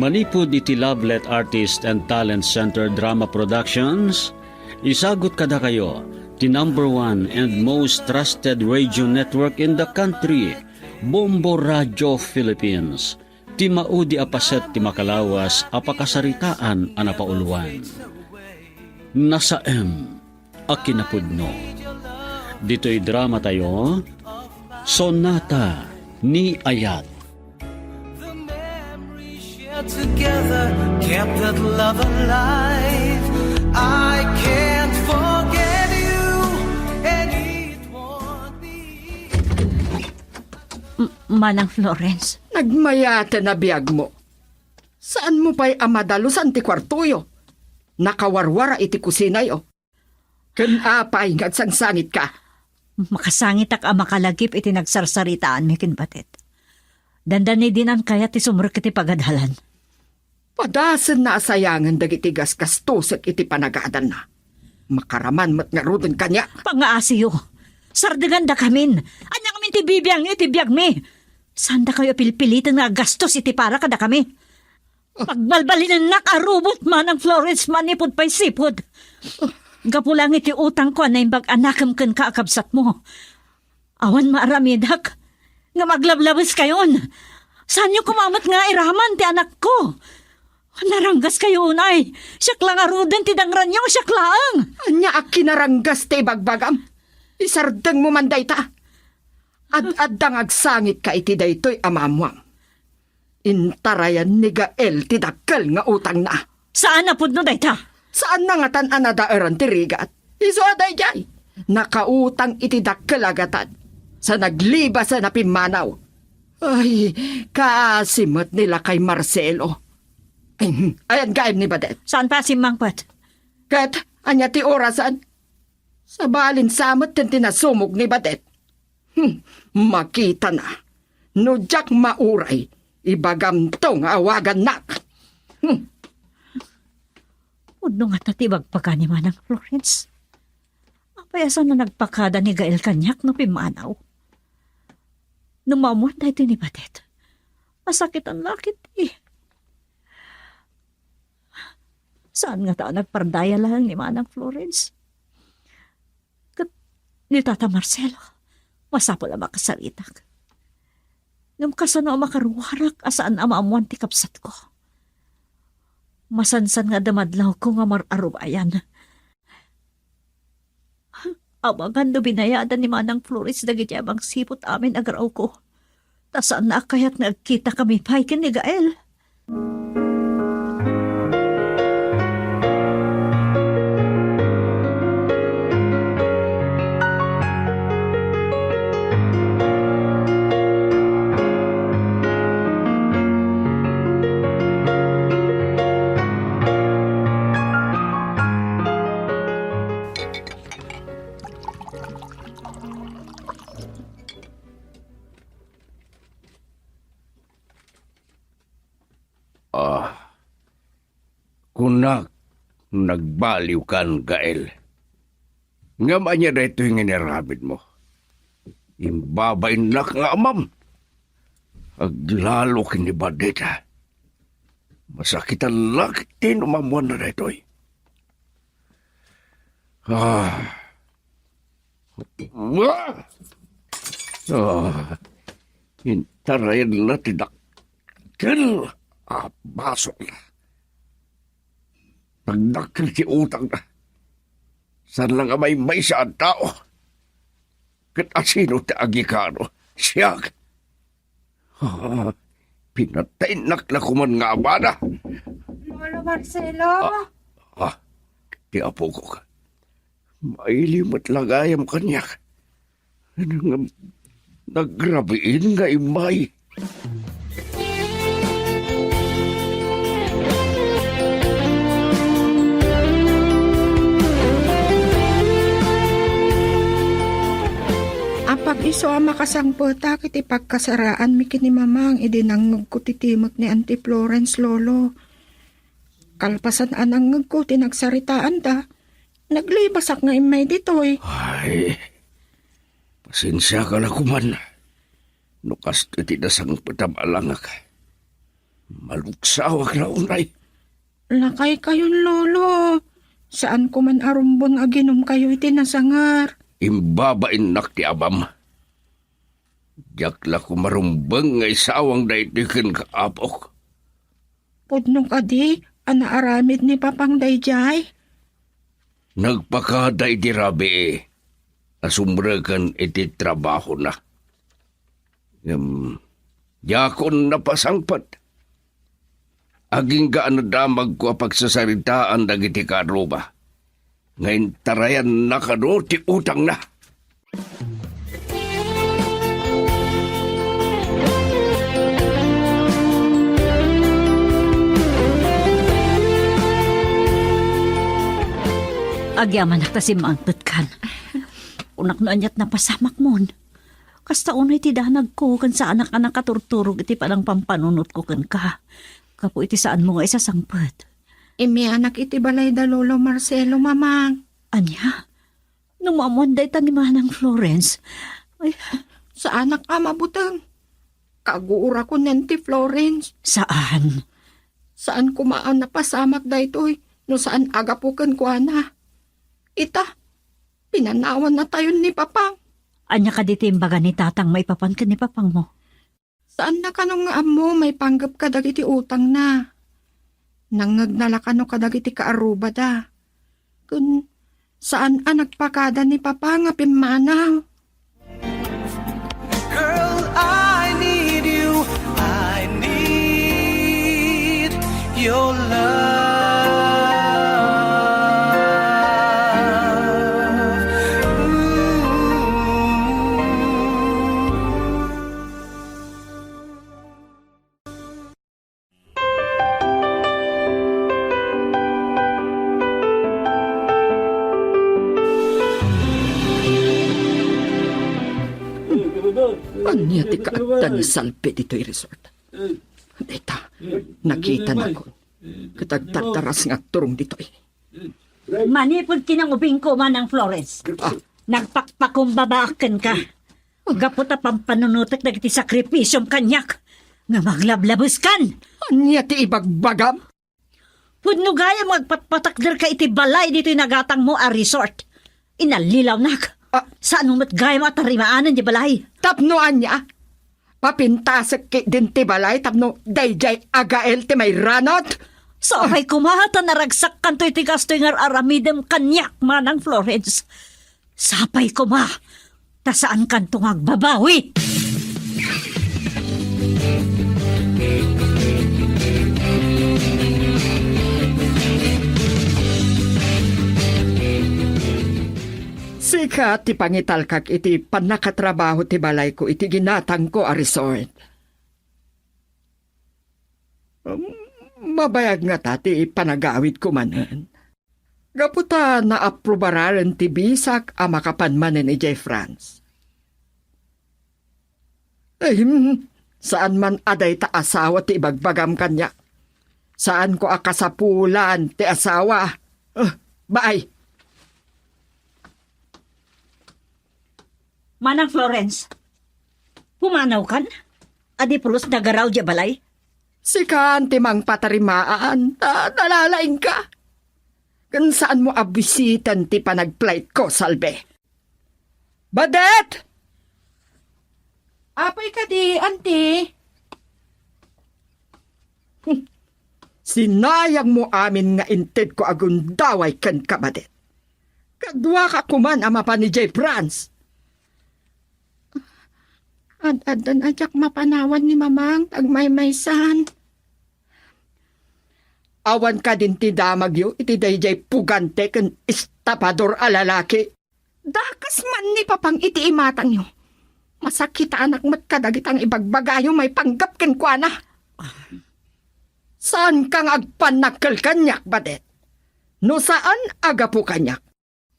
Manipud iti Lovelet Artist and Talent Center Drama Productions, isagot kada kayo, the #1 and most trusted radio network in the country, Bombo Radio Philippines. Ti maudi apaset ti makalawas apakasaritaan anapauluan. Nasa akinapudno. Dito'y drama tayo, Sonata ni Ayat. Together kept that love alive. I can't forget you, and it won't be. Manang Florence. Nagmayata na biyag mo. Saan mo pa'y amadalos anti kwartuyo? Nakawarwara iti kusinayo. Kanapay ngagsangsangit ka. Makasangit ak makalagip iti nagsarsaritaan mi kinbatit. Dandani din ang kaya ti sumrek iti pagadhalan. Padasan na asayangan dagiti gaskastusek iti panagadan na. Makaraman mat nga rudon kanya. Pangaasiyo. Sardagan da kamin. Anya kami ti bibiyang iti biyag mi. Saan da kayo pilpilitan nga gastos iti para kada kami? Pagbalbalin na nakarubot man ang Florence manipod pa'y sipod. Gapulang iti utang ko na imbag anakam kan kaakabsat mo. Awan maaramidak. Nga maglablabas kayon. Saan nyo kumamat nga iraman ti anak ko? Naranggas kayo unay. Siyak lang aruden ti dangran nyo, siyak lang. Anya ak kinaranggas te bagbagam. Isardeng mo man dayta. Ad-addang agsangit ka iti daytoy amamwang. Intarayan ni Gael ti dakkel nga utang na. Saan na pud no dayta? Saan na nga tan anadaaran ti rigat? Iso aday jay. Nakautang iti dakkel agatan. Sa naglibas na napimanaw. Ay, kaasimot nila kay Marcelo. Ayan gaib ni Badet. Saan pa si Mangpat? Kat, anya ti orasan. Sa balin samot tin tinasumog ni Badet. Makita na. Nudyak mauray. Ibagam tong awagan nak. Udno nga tatibag pa ka ni Manang Florence. Apayasan na nagpakada ni Gael kanyak no pimanaw. Numamuan tayo ni Badet. Masakit ang lakit eh. Saan nga taon nagpardaya lang ni Manang Florence? Kat ni Tata Marcelo, masapol ang makasalitak. Ngam kasano ang makaruwarak asaan ang maamuan ti kapsat ko. Masansan nga damadlaw ko nga mararubayan. Awagan do binayadan ni Manang Florence dagiti abang sipot amin agaraw ko. Tasaan na kaya't nagkita kami paikin ni Gael. Kunak, nagbaliw kan, Gael. Nga manya na ito yung inirabid mo. Imbabay nak nga amam. Aglalo kinibadit ha. Masakitan lakit din umamuan na ito eh. Intarayan na tidakkel. Basok na. Nagdakil si utang na. San lang may saan tao? Kat asino ti agikano? Siyak. Pinatay naklakuman nga abada. Lolo Marcelo? Ti apo ko ka. Mailimot lagayam kanyak. Nagrabiin nga imay. Apag iso ang makasangpota kiti pagkasaraan mi kini mamang idinangag ko titimak ni Auntie Florence Lolo. Kalpasan anangag ko tinagsaritaan ta. Naglibasak nga imay ditoy. Ay, pasensya ka na kuman. Nukas iti dasang patabalangak. Malugsawag na unay. Lakay kayon, lolo. Saan ko man arumbon aginom kayo iti nasangar. Imbabain nak ti abam. Jakla ko marumbang nga isawang da itikin kaapok. Pudno ka di, anaaramid ni Papang Dayjay. Nagpakaday di rabi asumragan iti trabaho na. Yakon napasangpat. Aging gaan damag ko pagsasaritaan dagiti karuba. Ngayon tarayan na kano ti utang na. Agyaman nagtasimangtot kan. Unak na anyat na pasamak mon. Kasta unay ti danag ko kan sa anak-anak katurturog iti palang pampanunot ko kan ka. Kapo iti saan mo nga isasangpet. Imi anak iti balay da lolo Marcelo, mamang. Anya? Nung mamonday ta ni Manang Florence. Ay, Sa anak ka mabutang. Kaguura ko nenti Florence. saan? Saan kumaan na pasamak da ito'y. No saan agapukan ko ana. Ita, pinanawan na tayo ni Papang. Anya ka ditimbaga ni tatang maipapan ka ni papang mo. Saan na kanong nga amo may panggap ka dagiti utang na. Nangagnala kano ka dagiti kaaruba da. Kun saan nagpakada ni Papa nga pimanaw. Girl, I need you. I need your love. Anya ti kaagta ni Salpe dito'y resort. Dita, nakita na ko. Katagtataras nga turong dito'y. Manipod kinangubing ko Manang Florence. Nagpakpakumbabaakan ka. Gaputa pampanunutek na iti sakripisyong kanyak. Nga maglablabos kan. Anya ti ibagbagam? Pudno gaya magpatpatakder ka iti balay dito'y nagatang mo a resort. Inalilaw nak. Saan mo matgaya matarimaanan di balay? Tapno anya? Papintasek ki din ti balay tapno dayjay agael ti may ranot? Sabay kumahata naragsak kanto iti gastoy nga aramidem kanyak Manang Florence. Sabay kuma. Ta saan kanto nga agbabawi? Sika ti pangitalkak iti panakatrabaho ti balay ko iti ginatang ko a resort. Mabayag nga tati panagawid ko manen. Gaputa na aprobaran ti bisak a makapanmanen ni J. France. Saan man aday ta asawa ti ibagbagam kanya? Saan ko akasapulan ti asawa? Bye! Manang Florence, pumanaw kan? Adi pulos nagaraw di balay? Sikan timang patarimaan, dalalaing ka. Kan saan mo abisitan ti panagplait ko, Salbe? Badet! Apay ka di, auntie. Sinayang mo amin nga inted ko agundaway kan ka, Badet. Kadwa ka kuman ama pa ni J. France. Ad-adan ajak mapanawan ni mamang tagmaymaysan. Awan ka din ti damagyo, iti dayjay pugante kan estapador a lalaki. Dakas man ni Papang iti imatang nyo. Masakit anak mat kadagitang ibagbagayo may panggap ken kuana. Saan kang agpanakkel kanyak, Badet? No saan agapu kanyak?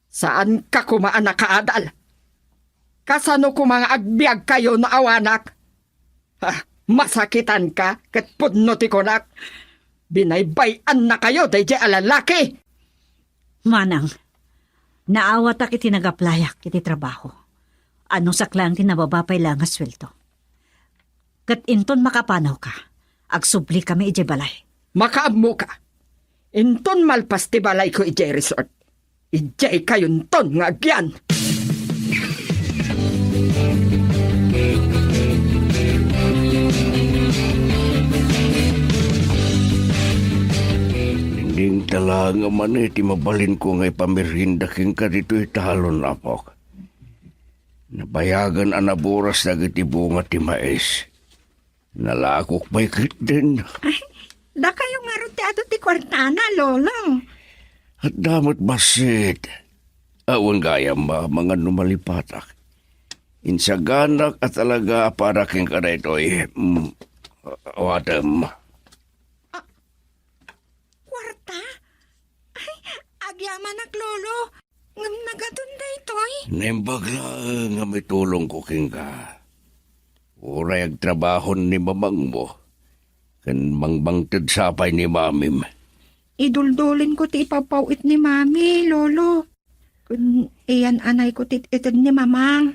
Saan ka kumaan na kaadal? Kasano ko mga agbiag kayo na awanak? Masakitan ka, kat pudno ti konak. Binaybayan na kayo, dayjay alalaki. Manang, naawat ak iti nagaplayak iti trabaho. Ano saklang tinababapay lang nga sweldo. Kat inton makapanaw ka, Agsubli kami ije balay. Makaabmo ka. Inton malpas ti balay ko ijay resort. Ijay kayon ton nga agyan. Ding talaga man ti mabalin ko ngay pamirinda king ka dito italon apok. Nabayagan anaburas na iti bunga ti mais. Nalakok may kit din. Da kayo nga ron ti ato ti kwartana, lolo. At damot basit. Awan gaya mga numalipatak. Insaganak at talaga para king ka na ito'y wadam. Kwarta? Ay, agyaman ak, lolo. Ngam nagatunda ito'y. Nembagla nga may tulong ko king ka. Uray ag trabahon ni mamang mo. Kan mangbangtid sapay ni mamim. Iduldulin ko ti ipapawit ni mami, lolo. Kun iyan anay ko ti itid ni mamang.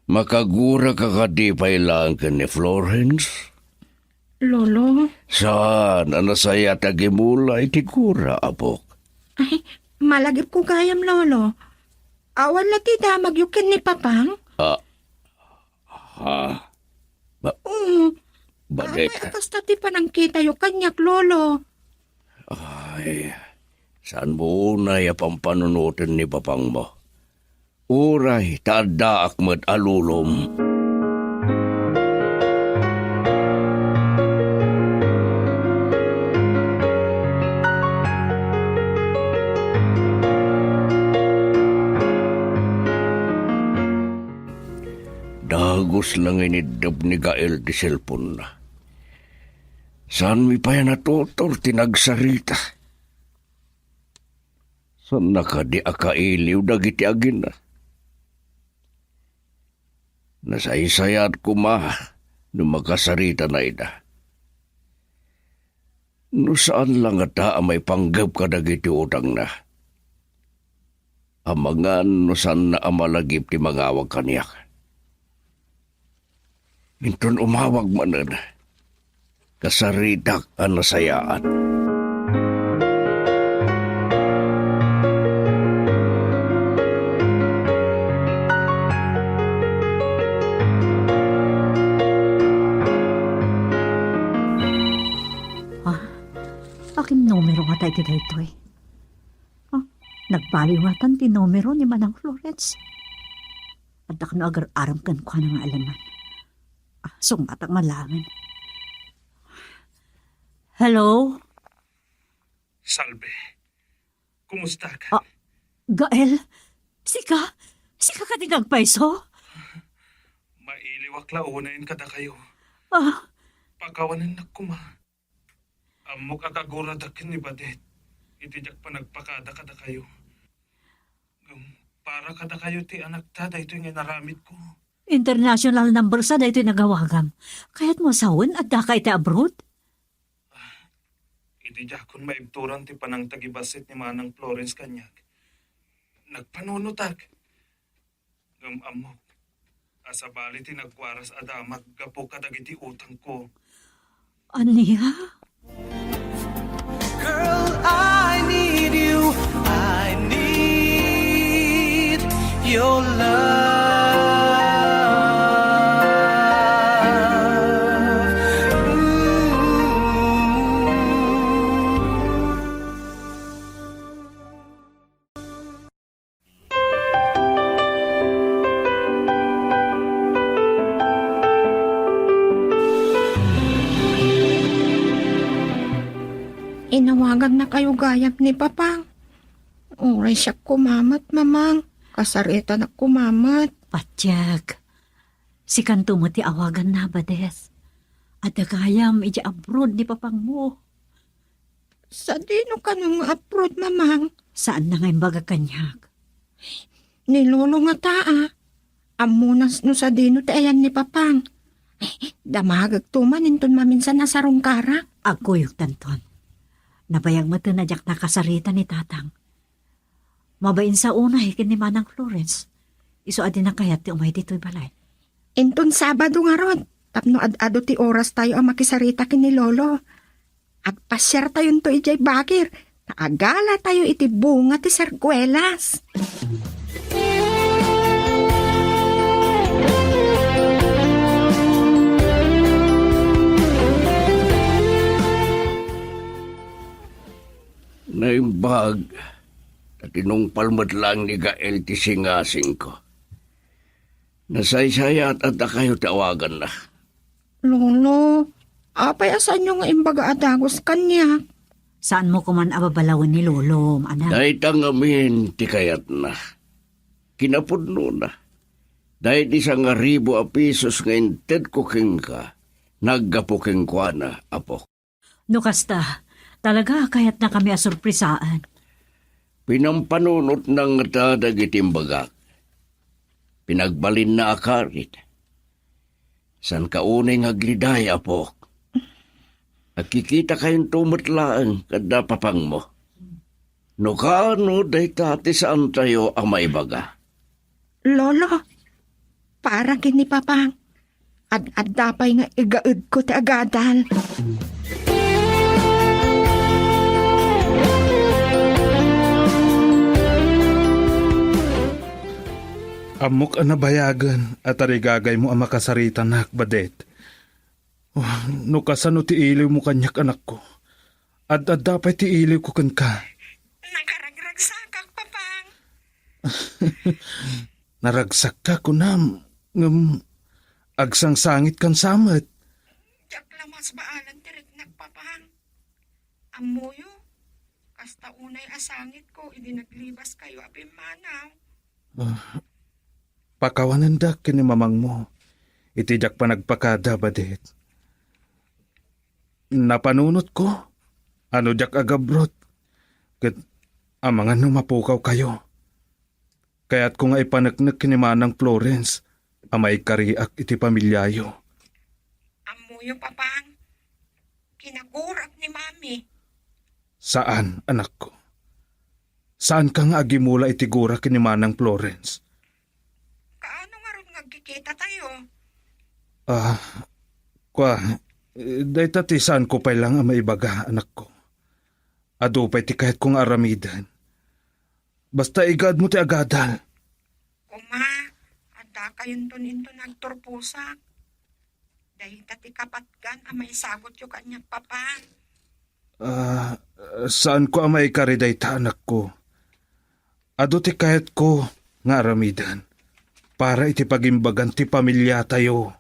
Makagura ka kadipay lang ka ni Florence? Lolo, Saan anasaya tagimula iti kura, apok? ay, malagip ko gayam, lolo. Awan na ti damagyukin ni papang. Ha? Ay, Badet? akas na ti panangkita yung kanyak, lolo. Ay, saan mo unay pampanunutin ni papang mo? Uray, tada akmat alulom. Dagos lang inidab ni Gael di cellphone na. Saan mi pa yan natutor tinagsarita? Saan naka di akailiw dagiti agin na? Nasaysayat ko ma nung makasarita na ida. No saan lang ata may panggap ka dagiti utang na? Amangan no saan na amalagip ti mangawag kaniyak. Minton umawag manan. Kasaritak ang nasayaan. Aking numero nga tayo dito eh. Nagbaliw nga tan ti numero ni Manang Florence. At ako na agar-aram kan ko na nga alaman. Sumatak malaman. Hello? Salve. Kumusta ka? Gael? Sika? Sika ka di nagpaiso? Mailiwak launayin kada kayo. Ah, Pagkawanan na kuma. Amok akaguradakin ni Badet. Itijak pa nagpakada kada kayo. Para kada kayo ti anak tada ito yung naramit ko. international number sa dahito nagawagam. Kaya't mo sawon at dakay ti abroad? Itijak kun maibturan ti panang tagibasit ni Manang Florence kanyag. Nagpanunutak. Amok. Asabali ti nagwaras adamat gapo kadagiti utang ko. Aniya? Girl, I need you. I need your love. Inawagan na kayo gayam ni papang. Uray siya kumamat, mamang. Kasarita na kumamat. Patyag. Si kanto mo ti awagan na Bades. At dagayam iti abroad ni papang mo. Sa dino ka nung abroad, mamang? Saan na ngayon baga kanyag? Nilolo nga taa. Amunas no sa dino ti ayan ni papang. Damagag tuman inton maminsan na sa rungkara. Ako yung tanton. Nabayang matinadyak na kasarita ni tatang. Mabain sa unay kin ni Manang Florence. Iso adin na kayat ti umay dito'y balay. Inton Sabado nga rod. Tapno ad-ado ti oras tayo ang makisarita kini Lolo. Agpasyar tayo to ijay bagir. Naagala tayo iti bunga ti sarkwelas. Naimbag, at inungpalmat lang ni Gael ti singasing ko. Nasaysaya at kayo tawagan na. Lolo, apay asan yung imbaga adagos kanya? Saan mo kuman ababalawan ni Lolo, anak? Dahil tangamin ti kayat na. Kinapudno na. Dahil isang 1,000 pisos nga inted ko king ka, naggapuking kwa na, apo. No kasta, talaga kaya't na kami asurprisaan. Pinampanunot ng tadag itimbagak. Pinagbalin na akarit. San kaunay nga gliday, apo. Nakikita kayong tumatlaan kada papang mo. No kano day tati saan tayo ang maibaga? Lolo, parang kini papang. Ad-dapay nga igaud ko ti agadal. Amok ang nabayagan at arigagay mo ang makasarita na badet. Oh, no kasano ti iliw mo kanyak anak ko. At dapat ti iliw ko kan ka. Nakaragragsakak, papang. Naragsak ka ko na. Agsang sangit kan samet. Diyak lamas baalan tirik nagpapang. Amuyo, kasta unay asangit ko, idi naglibas kayo apim manaw. Pakawanan da kini mamang mo. Itijak pa nagpakada badet. Napanunot ko. Ano jak agabrot. Kat amangan nung mapukaw kayo. Kaya't ko nga ipanagnak kini Manang Florence. Amay kariak iti pamilyayo. Amuyo, papang. Kinagurak ni mami. Saan, anak ko? Saan ka nga agimula itigura kini Manang Florence? Kaano nga ron nagkikita tayo? Day tatisan ko pa lang ang maibaga, anak ko. Adupay ti kahit kong aramidan. Basta igad mo ti agadal. Kuma, ada kayon into nagturpusak. Dahil tati kapatgan amay sagot yung kanyang papang. Saan ko ang maikariday ta, anak ko? Ado ti kahit ko nga aramidan. Para iti pagimbagan ti pamilya tayo.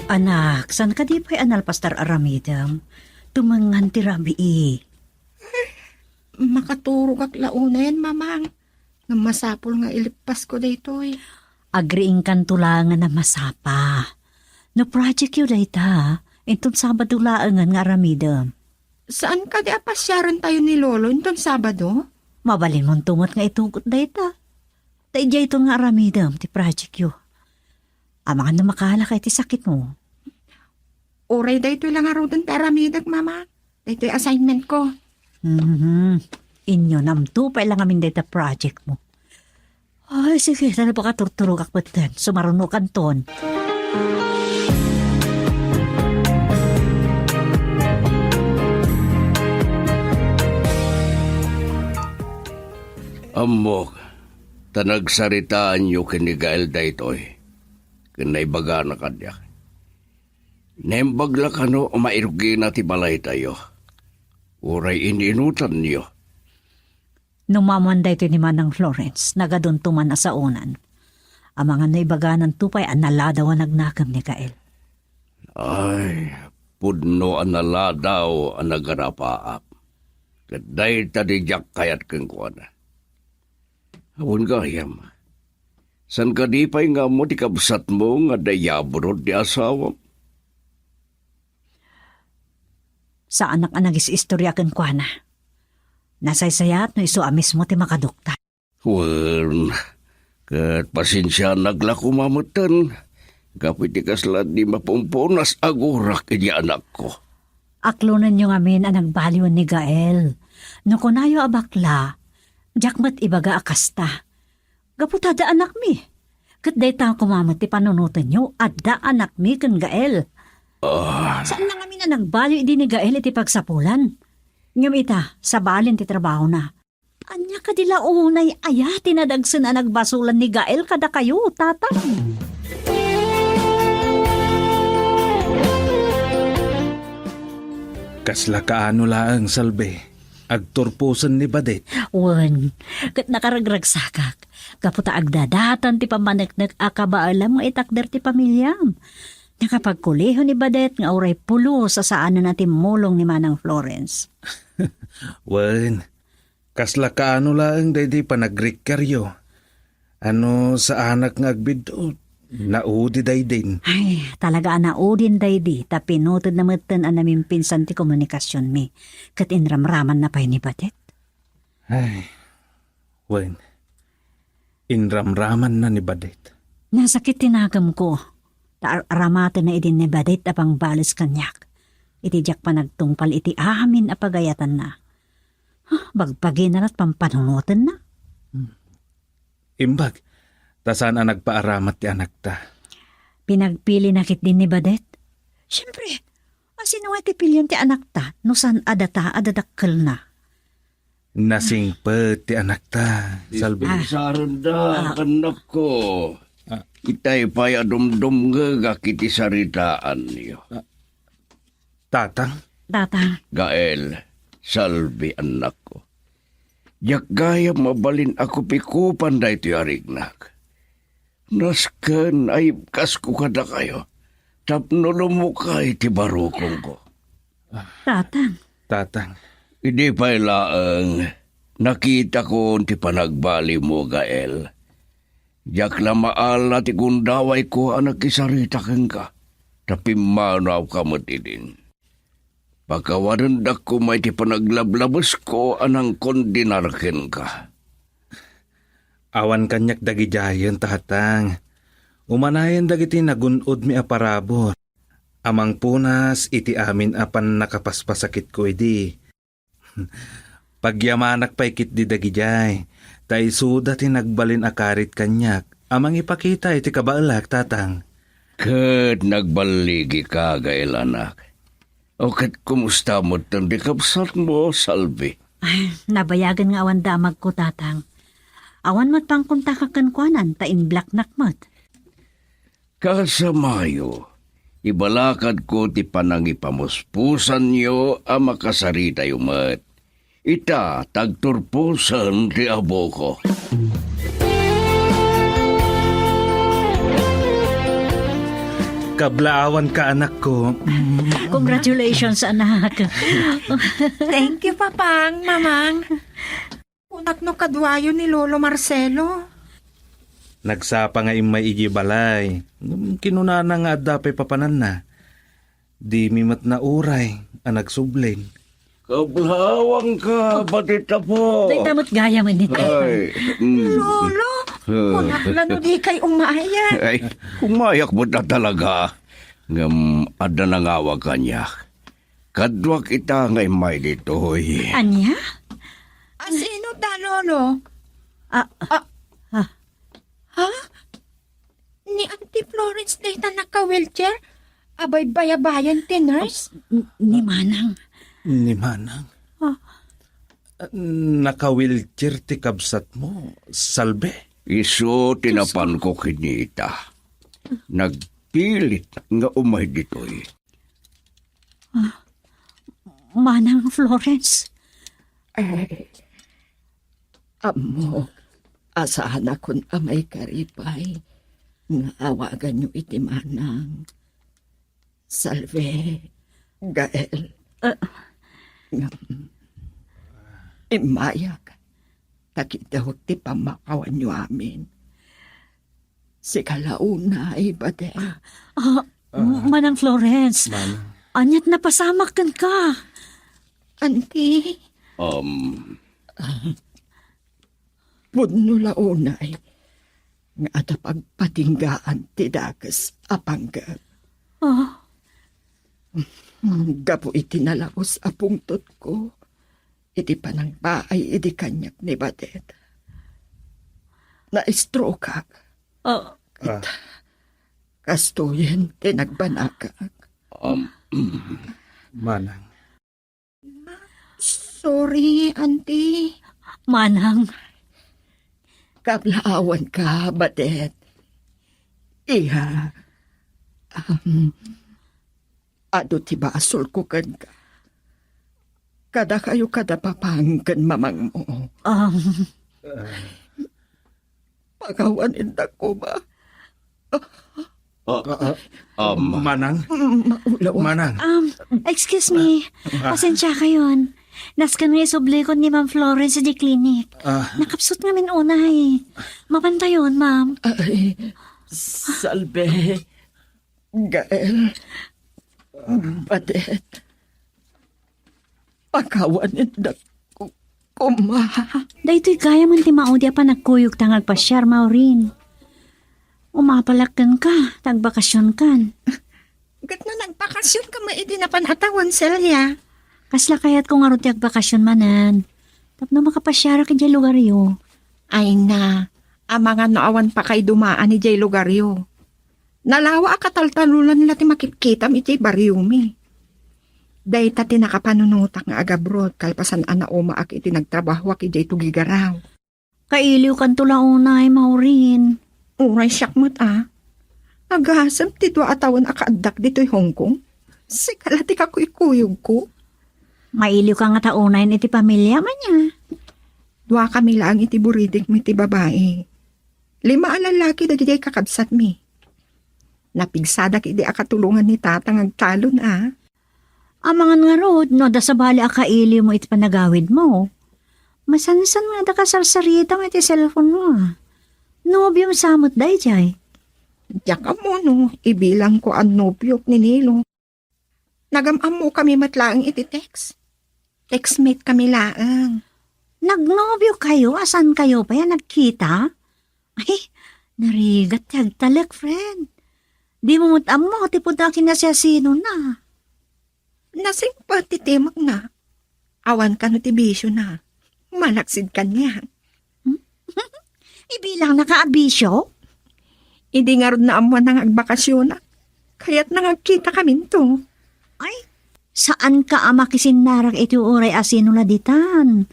Anak, san ka di pa'y anal pastor aramidam? Tumangan ti rabi Makaturog ak launa yan, mamang. Nga masapol nga ilipas ko daytoy. Agriing kan tulangan na masapa. No project yun dayta, intong Sabado laangan nga aramidam. Saan ka di apasyaran tayo ni Lolo inton Sabado? Mabalin mong tumot nga itukot dayta. Taidya ito nga aramidam, ti project yun. Amangan na makala kay ti sakit mo. Oray daytoy lang araw dun taramidag, mama. Daytoy assignment ko. Inyo namto pa lang amin data project mo. Ay, sige, sana pa katurturog akpatan. Sumarunukan ton. Amok, tanagsaritaan nyo kini Gael daytoy. Kinaibaga na kadyak. Nembagla ka no, mairugi na ti balay tayo. Uray ininutan niyo. Numamanday ito ni Manang Florence, nagaduntuman na sa unan. Ang mga naibaganan tupay ang naladaw ang nagnakam ni Gael. Ay, pudno ang naladaw ang nagarapaap. Kaday tadijak kayat keng kuwana. Awon gayam. San ka di pa'y nga mo di kabsat mo nga dayabrod di asawa? Sa anak ang nagis-istorya kan kwa na. Nasaysayat no iso amis mo ti makadukta. Well, kat pasensya naglako mamutan. Kapit di kaslat di mapumpunas agurak kanya anak ko. Aklunan nyo ngamin ang nagbaliwan ni Gael. No kunayo abakla, jakmat ibaga akasta. Gaputada anak mi. Kat day tang kumamot ti panunutan nyo, adda anak mi kan Gael. Saan na kami na nagbaliw di ni Gael iti pagsapulan? Ngam ita, sa balin ti trabaho na. Anya ka dila unay aya tinadagsan na nagbasulan ni Gael kada kayo, tata. Kasla kaano laang salbe. Agturpusan ni Badet. Wan, kat nakaragragsakak. Kaputa agdadatan ti pamaneknek akabaalam nga itakder ti pamilyam. Nakapagkuleho ni Badet nga uray pulo sa saanan natin mulong ni Manang Florence. Wen, kasla kaano laang daydi pa nagrikaryo. Ano sa anak nga agbidot, naudi day din. Ay, talaga na udin daydi ta pinutod na matan ang naming pinsan ti komunikasyon mi. Kat inramraman na pa'y ni Badet. Ay, wen, inramraman na ni Badet. Nasakit tinagam ko. Ramatan na idin ni Badet apang balis kanyak. Itijak pa nagtungpal iti amin apagayatan na. Bagpagin na at pampanunutan na. Imbag, tasan ang nagpaaramat ti anak ta. Pinagpili na kit din ni Badet. Siyempre, asino nga ti pilyon ti anak ta, no san adata adadakkel na. Nasingpet ti anak ta, salbe. Saron da, anak ko. Itay pa'y adumdum nga kiti saritaan niyo. Tatang, Tata, Gael, salbi anak ko. Yak gaya mabalin ako pikupan da ito yarignak. Nasken ay kasko kada kayo. Tapno lumukay ti barukong ko. tata, tatang. Hindi pa ilaang nakita ko ti panagbali mo, Gael. Yak lamaal na ti kundaway ko anak kisarita kang ka. Tapi manaw ka matidin. Pagkawarandak ko may ti panaglablabas ko anang kondinarken ka. Awan kanyak dagijayan tatang. Umanayan dagiti nagunod mi aparabot. Amang punas iti amin apan nakapaspasakit ko idi. Pagyamanak pa ikit di dagijay. Tay suda ti nagbalin akarit kanyak. Amang ipakita iti kabaalak tatang. Kat nagbaligi ka, Gael anak. O kat kumusta mo tang dikapsat mo, Salvi? ay, nabayagan nga awan damag ko, tatang. Awan mat pang kuntakakan kuanan, ta in black nakmat. Kasamayo, ibalakad ko ti panangipamuspusan nyo ang makasarita yumat. Ita, tagturpusan ti abo ko. Kablaawan ka anak ko. Congratulations, anak. Thank you, Papang, Mamang. Unak no kadwayo ni Lolo Marcelo. Nagsapa nga imay igibalay. Kinunana nga adapay papanan na. Di mimat na uray, ang nagsubling. Kablawang ka, batita po. Day tamot gaya man nito. Ay, Lolo, unak lalo di kay umaya. ay, umayak mo na talaga. Ngam, ada nangawag kanya. Kadwa kita ngay may ditoy. Anya? Sino da, Lolo? Ha? Ni Auntie Florence na ita naka-wheelchair? Abay bayabayan ti nurse? Ni Manang. Ni Manang. Naka-wheelchair ti kabsat mo, salbe. Iso tinapan ko kinita. Nagpilit nga umay ditoy. Manang Florence. Amo, asahan akong amay karipay. Naawagan niyo iti Manang. Salve, Gael. Imayak. Takidawag ti pamakawan niyo amin. Si kalauna ay bade. Manang Florence. Manang. Anyat napasamak kan ka. Auntie, Pudno launay. Nga ada pagpatinggaan ti dagas apanggap. Gapo iti nalaos a pungtot ko. Iti panang baay iti kanyak ni Badet. Na-stroke kag. Oh, Kastuyen tinagbanakag. Manang. Sorry, auntie. Manang, Kablaawan ka, Badet. Iha. Ado ti basol ko kan ka. Kada kayo kada papanggan mamang mo. Pagawanin na ko ba? Manang. Maulaw. Manang. excuse me. Pasensya kayon. Naskan nga isublikon ni Ma'am Florence sa di clinic. Nakapsot nga min unay. Mapantayon, ma'am. Ay, salve. Gael. Badet. Pagawanin na ko. Kuma. Daytoy gaya man ti maudi pa nagkuyog tangag pa share Maureen. Umapalakkan ka, tagbakasyon kan. Gat na nagbakasyon ka maidi na panatawan, Celia. Kasla kayat kung arot ti agbakasyon manan. Tapno makapasyara ka dyan lugaryo. Ay na, mga naawan pa kay dumaan ni Jay Lugario. Nalawa kataltalulan nila ti makikita mi Jay Bariumi. Day ta tinakapanunutak nga agabrod kalpasan ana umaak iti nagtrabaho ki Jay Tugigaraw. Kailiw kan tulaunay, Maureen. Uray siyak mo't Agasam ti dua atawan akaadak dito'y Hong Kong. Sikala ti kakuyog ko. Mailiw ka nga taunay iti pamilya man niya. Dua kami lang iti buridik mi ti babae. 5 lalaki da jay kakabsat mi. Napigsada ki di akatulungan ni tatang agtalon Amangan nga rod, no da sa bali akailiw mo iti panagawid mo. Masansan nga da kasarsarita mo iti cellphone mo Nobyo samot day jay. Diyak mo no, ibilang ko ang nobyok ni Nilo. Nagamam mo kami matlaang iti text. Textmate kami laang. Nagnobyo kayo? Asan kayo pa yan nagkita? Ay, narigat tagtalek, friend. Di mo mutam mo, tipudakin na siya sino na. Nasing pa titimak na. Awan ka no tibisyo na. Malaksid ka niya. Ibilang nakaabisyo? Hindi nga rin na amuan ng agbakasyon na. Kaya't nangagkita kami to. Ay, saan ka ama kisinarag iti uray asinula ditan?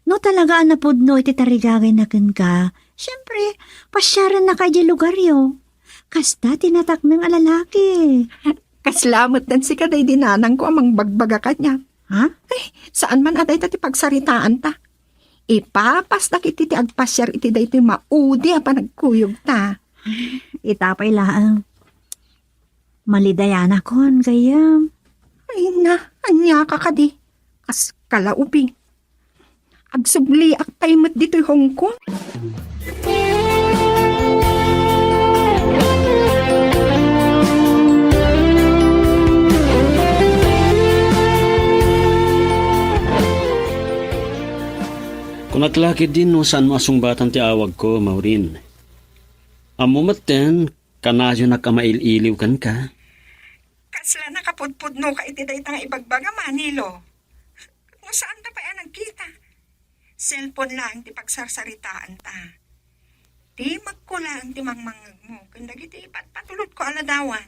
No talaga anapudno iti tarigagay na ka. Siyempre, pasyaran na kayo lugaryo. Kasta tinatak ng alalaki. Kaslamat dan si kaday dinanang ko amang bagbaga ka niya. Ha? Ay, saan man aday tati pagsaritaan ta. Ipapas na kiti ti agpasyar iti day iti maudi pa nagkuyog ta. Itapay laang. Malidayana kon, gayam. Ay na, anya ka kadi. Kas kalauping. Agsubli ak tayo dito'y Hong Kong. Kung naglaki din no saan mo asungbatan ti awag ko, Maureen. Amo maten, kanadyo nakamail-iliw kan ka. Kasla nakapudpudno ka iti day tang ibagbaga Manilo. Kung saan ta pa yan nagkita? Cellphone lang ti pagsarsaritaan ta. Di magkulang ti mangmangag mo. Kung dagiti patulot ko aladawan.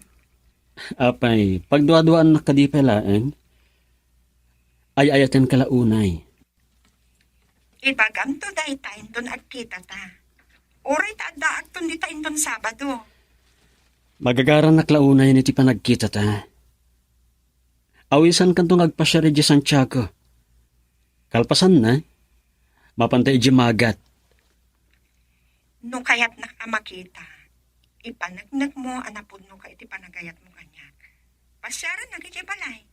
Apay, pagduaduan na kadipelaan, ay ayaten kalaunay. Ibagam to day ta indon agkita ta. Oray ta adda agton di ta indon Sabado. Magagaran na klaunay ni ti panagkita ta. Awisan kanto agpasyari di Santiago. Kalpasan na, mapantay di magat. No kayat nakamakita, ipanagnag mo anapudno ka iti panagayat mo kanyak. Pasyaran na kiti balay.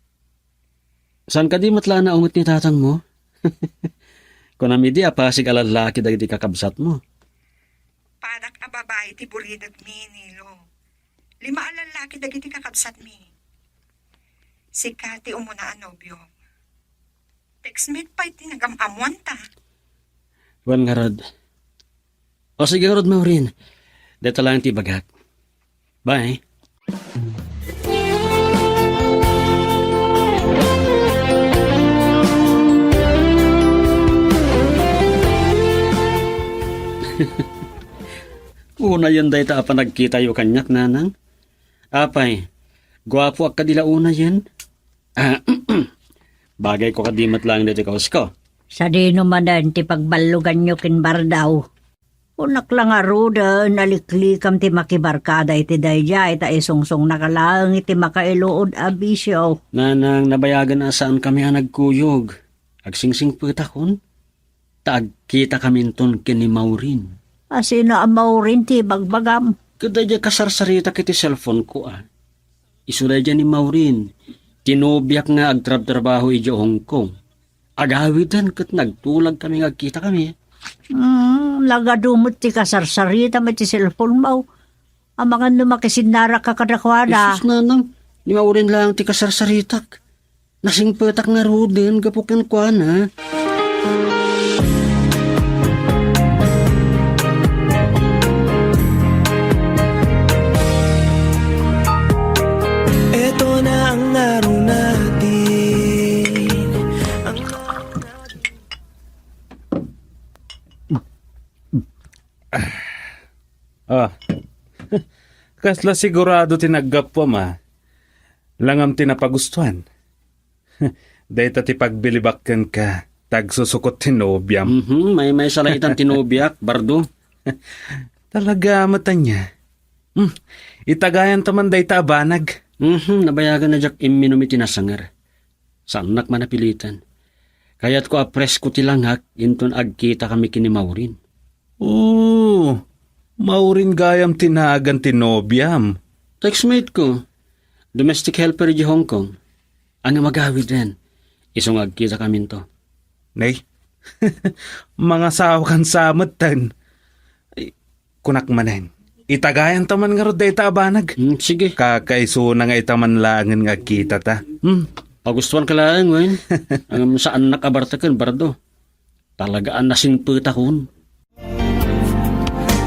Saan ka di matla na ungot ni tatang mo? Kunami di apasig alalaki dagiti kakabsat mo. Padak a babae ti buridag mi, Nilo. 5 lalaki dagiti kakabsat mi. Si Kati umuna a nobyo. Textmate pa iti nagamamuan ta. Wan nga rod. O sige rod, Maureen. Dito lang ti bagak. Bye. Una yun day ta apa nagkita yu kanyak, nanang. Apay, gwapo ak kadila una yan. Bagay ko kadimat lang dito kaus ko. Sa di naman din ti pagbalugan nyo kinbar daw. Unak lang aruda, naliklikam ti makibarkada iti dayja, ita isungsong nakalang iti makailuod abisyo. Nanang, nabayagan na saan kami ang nagkuyog. Agsingsing putakon. Taag kita kami ton kini Maureen. Asino amaw rin ti bagbagam. Kada dya kasarsarita kiti cellphone ko Isuday dya ni Maureen. Tinubiak nga agtrab-trabaho iji Hong Kong. Agawidan kat nagtulag kami ngagkita kami. Lagadumot ti kasarsarita mo ti cellphone mo. Ang mga numakisinara ka kadakwada. Isus nanang, ni Maureen lang ti kasarsaritak. Nasing petak nga rudin, gapukin ko na. Ito na ang araw natin. Kasla sigurado tinaggap ma. Langam tinapagustuhan. Dahil ti pagbilibakan ka, tagsusukot tinobyam. May salaitan tinubiak, bardo. Talaga mata niya. Itagayan taman day tabanag. Nabayagan na jak imminumi tinasangar. Sanak manapilitan. Kaya't ko apres ko tilangak, inton agkita kami kini Maureen. Maurin gayam tinagan tinobyam. Textmate ko, domestic helper di Hong Kong. Ang magawid rin. Isong agkita kami to. Nay, mga sawakan samatan. Kunak manen. Itagayan taman nga ro day tabanag. Sige. Kakaiso na nga itaman langan nga kita ta. Pagustuhan ka lang, Wayne. Ang saan nakabartakan, bardo. Talagaan nasinputa kun.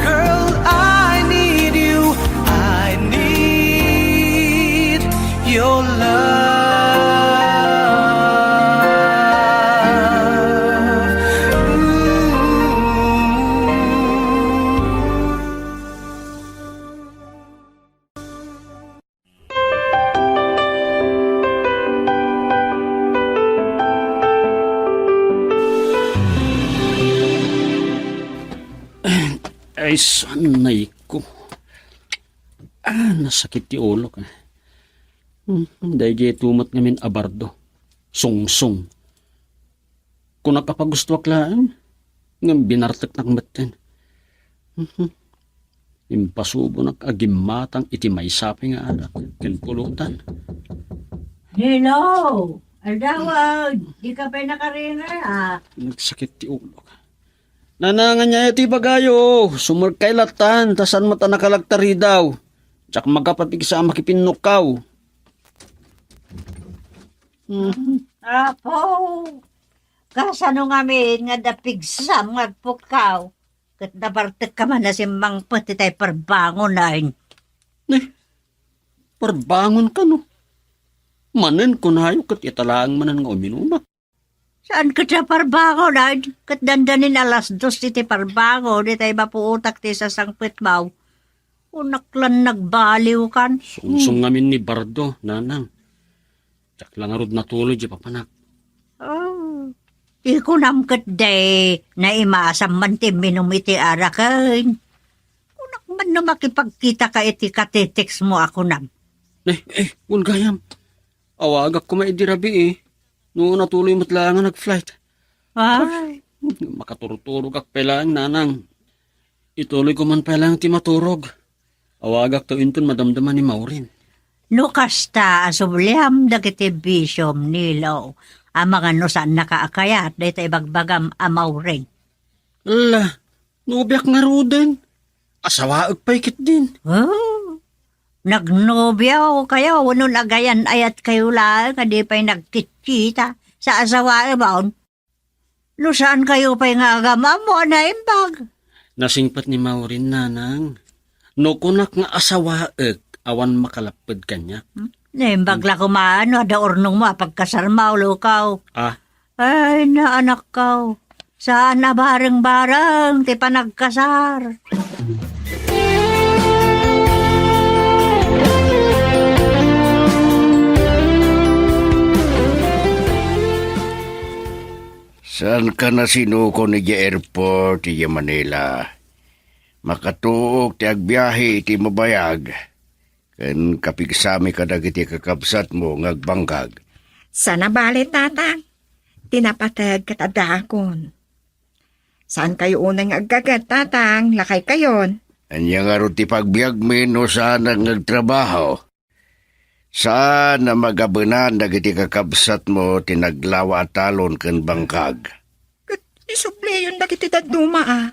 Girl, I need you. I need your love. Ay, sanay ko. Nasakit ti ulo ka. Dahil tumat ngamin abardo. Sungsong. Kung nakapagusto aklaan, ng binartak ng batin. Impasubo nakagimatang iti may sapi nga anak. Kinpulutan. Hello! Aldawag! Di ka pa nakaringa Nagsakit ti ulo ka. Nanangan niya iti bagayo. Sumurkailatan. Tasan mata nakalagtari daw. Tsak magkapapig sa makipinnukaw. Apo! Kasano nga min nga dapigsam nga pukaw. Kat nabartek ka man na simbang pati tayo parbangon na Parbangon ka no. Manen ko na kat italaang manan nga uminumak. Saan ka siya parbangon na? Kat dandanin 2:00 iti parbangon. Di tayo mapuutak ti sa sangpit maw. Unaklan nagbaliw kan. Sungsong ngamin ni Bardo, nanang. Tsak lang arod natuloy di papanak. Oh. Ikunam kat day na imasam man ti minumiti arakan. Kunak man na makipagkita ka iti katitex mo ako nam. Gayam. Awagak ko maidirabi Noon natuloy matlangan nag-flight. Ay. Makaturuturo kak pelang, nanang. Ituloy ko man pelang ti maturog. Awagak to inton madamdaman ni Maureen. No kasta asubliam dagiti bisyom nilaw. Ang mga no saan nakaakayat dahi tayo bagbagam amaw rin. Ala, nubiak nga ruden. Asawaag paikit din. Oh, nagnobyaw kayo, wano nagayan ayat kayo lang, hindi pa'y nagkikita sa asawa ibaon. No saan kayo pa'y nga agama mo na imbag? Nasingpat ni Maureen, nanang. No kunak nga asawaag, awan makalapad kanya. Naimbag la kumaan, ada ornong mo pagkasarmaw lukaw. Ah, Ay, naanak kaw. Saan na bareng-bareng ti panagkasar? Saan ka na sinuko ni airport ti Manila? Makatuok ti agbiyahe ti mabayag. Ken kapigsami ka dagiti kakabsat mo ngagbangkag. Sana bali, tatang. Tinapatag katadakon. Saan kayo unang aggagat, tatang? Lakay kayon. Anya nga ro ti pagbiag min no saan ang nagtrabaho. Saan na magabenan dagiti kakabsat mo tinaglawa talon ken bangkag. Kat isupli yun dagiti daduma ah.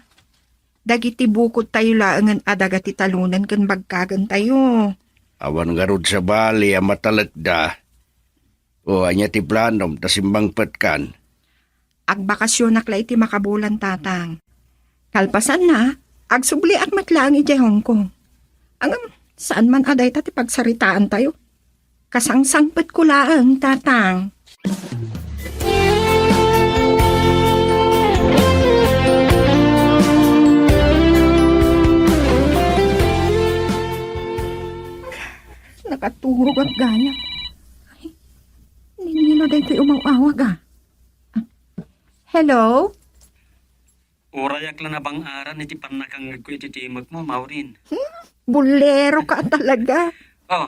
Dagiti bukod tayo laangan adagati talunan kan bagkagan tayo. Awan nga rod sa bali a matalagda. O anya ti planom ta simbang petkan. Agbakasyon nakla iti makabulan, tatang. Kalpasan na, agsubli at matlaang iti Hong Kong. Ang saan man aday ti pagsaritaan tayo. Kasangsangpet ko laang, tatang. Nakaturog at gaya. Ay, ninino day ito'y umawawag ah. Hello? Urayak lang na bang aran iti panakangag ko iti timag mo, Maureen. Bulero ka talaga. Oh,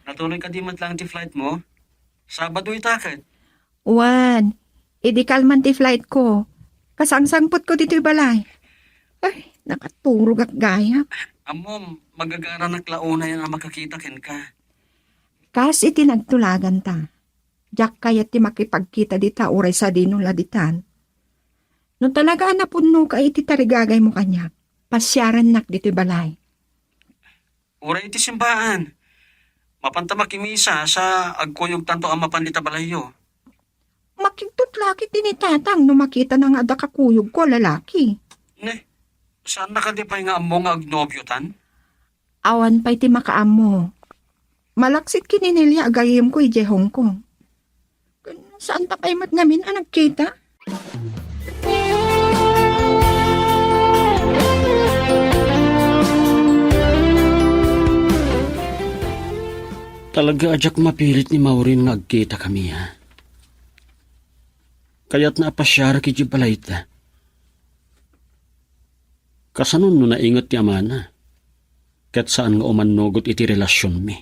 natuloy ka di lang ti flight mo? Sabado itakad. Juan, idikal man ti flight ko. Kasangsangpot ko dito'y balay. Ay, nakaturog at gaya. Amom, magagara na klauna yan na makakita ken ka. Kas iti nagtulagan ta. Diyak kayat ti makipagkita dita uray sa dinong laditan. No talaga na puno ka iti tarigagay mo kanya. Pasyaran nak dito'y balay. Uray iti simbaan. Mapanta makimisa sa agkuyog tanto ang mapandita balayo. Makigtutlakit din ni tatang no makita na nga da kakuyog ko lalaki. Ne, saan nakadipay nga amo nga agnobyo tan? Awan pa iti makaamo. Malaksit kininilya agayim ko ije Hong Kong. Saan ta kay mat ngamin ang nagkita? Talaga adyak mapilit ni Maureen nga agkita kami ha. Kaya't naapasyara ki balayta. Kasanon no naingat ti amana. Kat saan nga umanugot iti relasyon mi.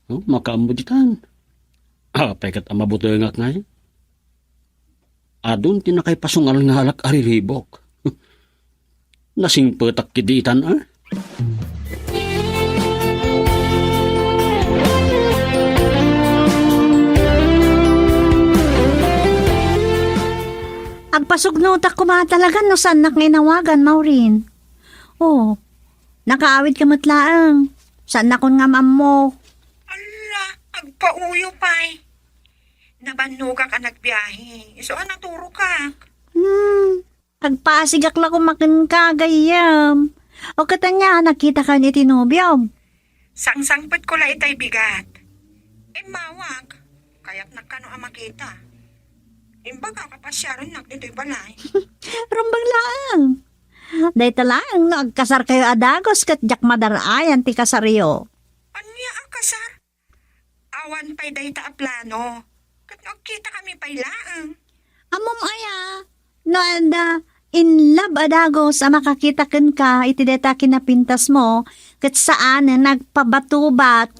Oh, makaambuditan. Pekat ang mabuto nga ngayon. Adun tinakay pasungal nga halak ariribok. Nasing petak kiditan ah. Agpasugnutak ko mga talaga no saan nakinawagan, Maureen. Oh, nakaawid ka matlaang. Saan na kun nga mo? Ala, agpauyo pa'y. Nabanuga ka nagbiyahe. Iso naturo ka. Agpasigak lang kumakin ka, gayam. O katanya, nakita ka ni Tinobyaw. Sangsangpet ko la itay bigat. Mawag. Kayak nakano ang makita. Imbaga kapasyaran nak dito'y balay. Rumbang lang. Dahil talang, nagkasar kayo adagos kat jak madarayan ti kasaryo. Anya ang kasar? Awan pa'y dahi ta plano. Kat nagkita kami pa'y laang. Amom aya, no anda, in love adagos a makakita ken ka iti deta kinapintas mo kat saan nagpabatubat.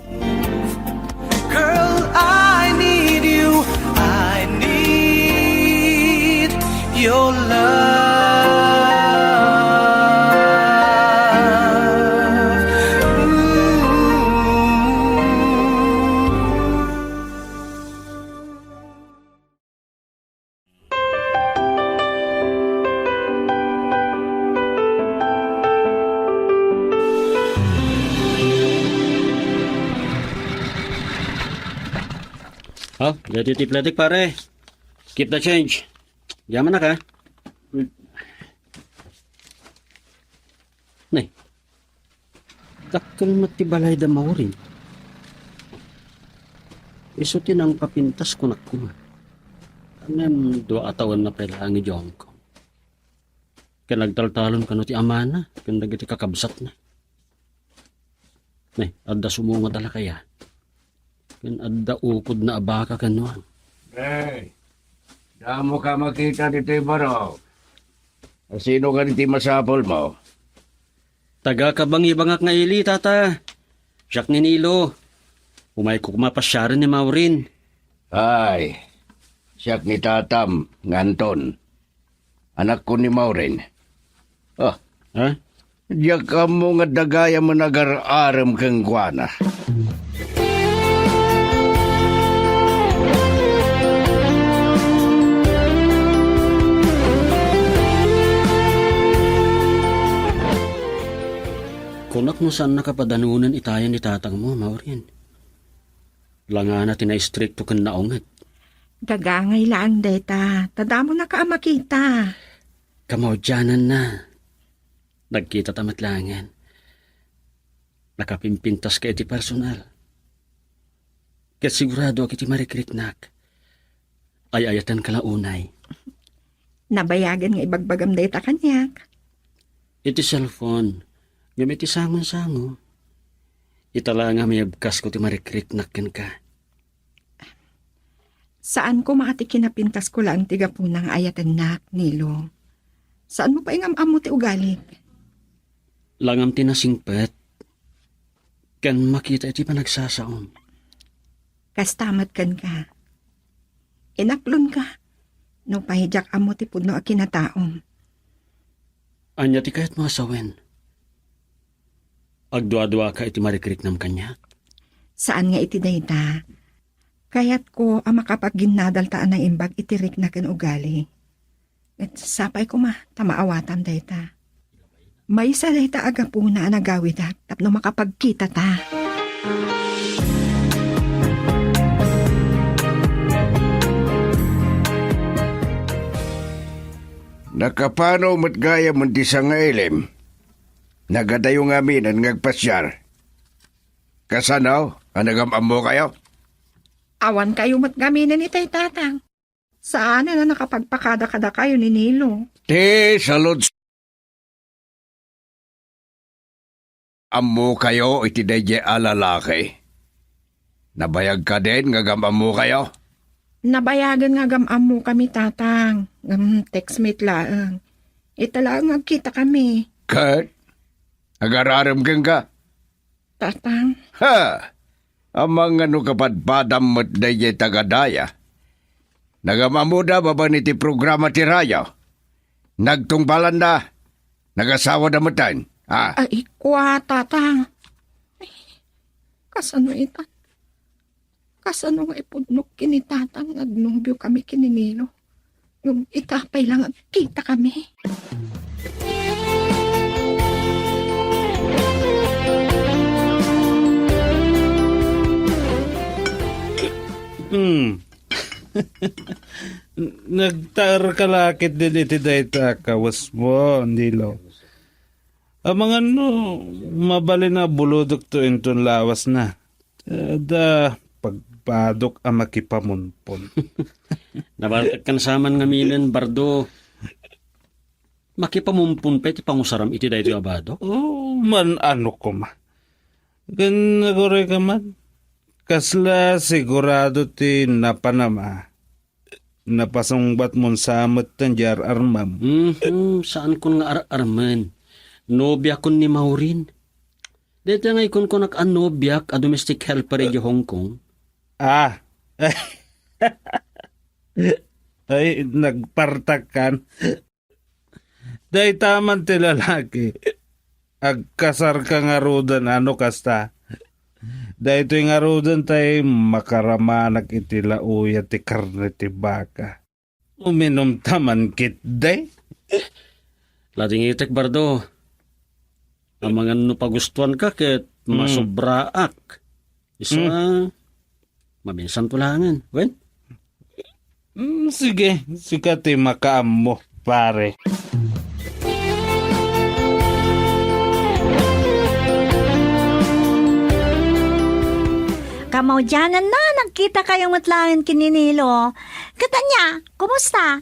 Girl, I need you. I need your love. Oh, ready to platik pare. Keep the change. Yaman na ka. Nay. Takal matibalay da Maureen. Iso tinang papintas ko na kuma. Anem, 2 taon na pala ang ijong ko. Kaya nagtaltalon ka no ti amana, kaya nagiti kakabsat na. May, adda sumunga tala kaya. Kaya adda ukod na abaka kanuan. Hey, damo ka makita dito baro. Sino ka dito masapol mo? Taga kabangi-bangak nga ili, tata. Siyak ni Nilo. Umay ko kumapasyaran ni Maureen. Ay, siyak ni Tatam, nganton. Anak ko ni Maureen. Ah, Ha? diyak ka mo nga dagaya mo nagar-aram kang kuana. Kunak mo saan nakapadanunan itayan ni tatang mo, Maureen. Langa na tina-stricto kan naongat. Gagangay lang, deta. Tadamo na ka makita. Kamaudyanan na. Nagkita tamat langan. Nakapimpintas ka iti personal. Kaya sigurado ako iti marikritnak. Ay ayatan ka launay. Nabayagan nga ibagbagam deta kanyak. Iti cellphone. Gamit iti sangon-sango. Itala nga may abkas ko ti marikritnak ken ka. Saan ko maati kinapintas ko lang tiga punang ayatan nak, Nilo? Saan mo pa ingam-amo ti ugalig? Langam tinasingpet. Kan makita iti panagsasaom. Kastamat kan ka. Inaklon ka. No pahijak amo ti pudno a kinataom. Anya ti kahit mga sawen. Agdua-dua ka iti marikritnam kanya. Saan nga iti dayta? Kayat ko ang makapagginadaltaan ng imbag itirik na kan ugali. At sapay ko tamaawatan dayta. May isa dayta agapuna ang nagawidak tapno makapagkita ta. Nakapano matgaya mo di sa nga ilim. Nagadayo nga minan ngagpasyar. Kasanaw, anagam mo kayo? Awan kayo matgaminan ni tay tatang. Saan na nakapagpakada-kada kayo ni Nilo? Te, salod. Amo kayo iti daye alalaki. Nabayag ka din ngagam mo kayo? Nabayagan nga gamam mo kami tatang. Textmate laang. Italaang agkita kami. Kat? Agararam kang ka? Tatang, Ha! Amang ano kapadpadam mo't daye tagadaya. Nagamamuda baba ni ti programa ti Rayo. Nagtungbalan na. Nagasawa na mutan. Ah, ay kwa tatang. Ay, kasano itan? Kasano nga ipudnok kini tatang nagnubyo kami kini Nilo. Yung itapay lang agkita kami. Nagtar kalakit din iti dayta kawas mo, Nilo. Ang mga mabali na buludok to inton lawas na. Da pagpadok ang makipamunpon. Nabalak kan saman nga milen, Bardo. Makipamumpun pa iti pangusaram iti dayto abado. Oh, man ano ko ma. Gan nagore ka man. Kasla sigurado ti napanama. Napasungbat mon samot tan jar armam. Saan kun nga arman? Nobya kun ni Maureen. Dito nga ikon ko nag-anobyak a domestic helper iti Hong Kong. Ah. Ay, nagpartakan. Day taman ti lalaki. Agkasar ka nga rudan ano kasta. Day ito nga rudan tayo makaramanak iti lauya ti karne ti baka. Uminom taman kit day. Lading itek, Bardo. Ang mga pagustuhan ka ket masobraak. Isa, mabinsan tulangan. Wen? Sige, sikati makaam mo, pare. kamaw dyan na nagkita kayong matlangan kininilo. Katanya, kumusta?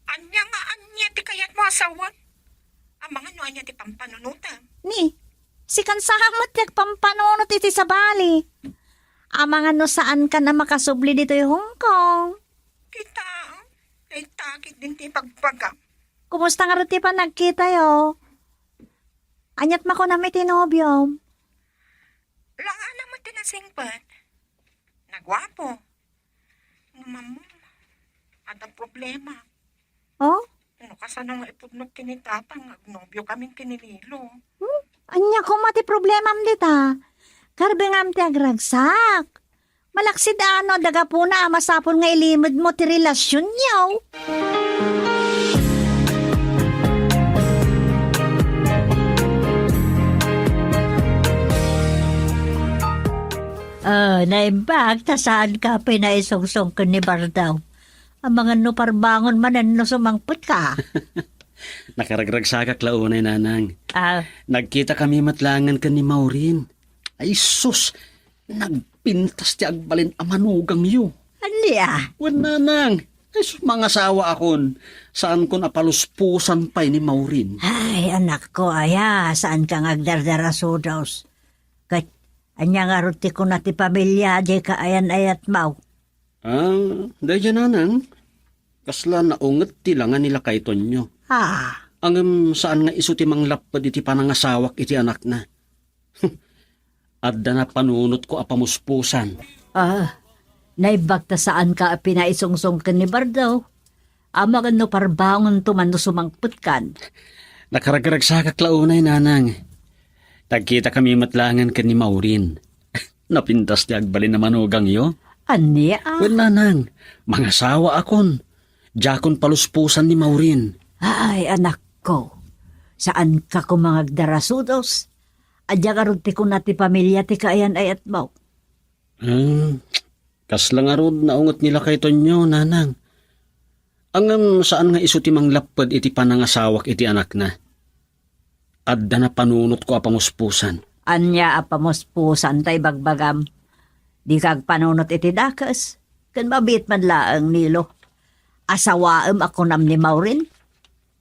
Anya nga anya ti kayat mo asawa. Ang mga no anya ti pampanunutan. Ni, si kansahamot yak pampanunot iti sa bali. Amangan no saan ka na makasubli dito yung Hong Kong. Kita, ay takit din ti pagbaga. Kumusta nga roti pa nagkita yo? Anyat mako na may tinobyo. Langan naman tinasingpat. Nagwapo. Mamam, ada problema. Oh? Ano kasanong ipudnok kinitatang agnobyo kaming kinililo. Anya ko mati problema dita. Karbengam ti agragsak. Malaksid ano daga po na masapon nga ilimod mo ti relasyon yaw. Naimbag, tasaan ka pinaisong-song ka ni Bardaw. Ang mga no parbangon manan no sumangput ka. Nakaragragsakak launay, nanang. Ah, Nagkita kami matlangan ka ni Maureen. Ay sus, nagpintas ti agbalin amanugang yu. anya? Wan, nanang. Ay sus, mga sawa akon. Saan ko napaluspusan pa'y ni Maureen? Ay, anak ko, aya, saan kang agdardara sodaws? Kat, anya nga ruti ko na ti pamilya, di ka ayan-ayat mau. Dahil nanang. Kasla naunget tilangan nila kay Tonyo. Ah, Saan nga iso ti manglapad iti panangasawak iti anak na. Adda na panunot ko apamuspusan. naibagta saan ka pinaisungsong ka ni Bardaw. Amagan no parbangon tuman no sumangput kan. Nakaragragsakak launay, nanang. Tagkita kami matlangan ka ni Maureen. Napintas ti agbalin na manugang yo. Anya? Well, nanang, mga sawa akon. Jakon paluspusan ni Maureen. Ay, anak ko. Saan ka kumangagdarasudos? Adya ka ti ko na ti pamilya ti kaayan-ayat mo. Kasla nga rod naungot nila kay Tonyo, nanang. Saan nga iso ti manglapad iti panangasawak iti anak na. Adda na panunot ko apamuspusan. Anya apamuspusan tay bagbagam. Di kag panunot iti dakas. Kan mabit man laang nilo. Asawaem ako nam ni Maureen.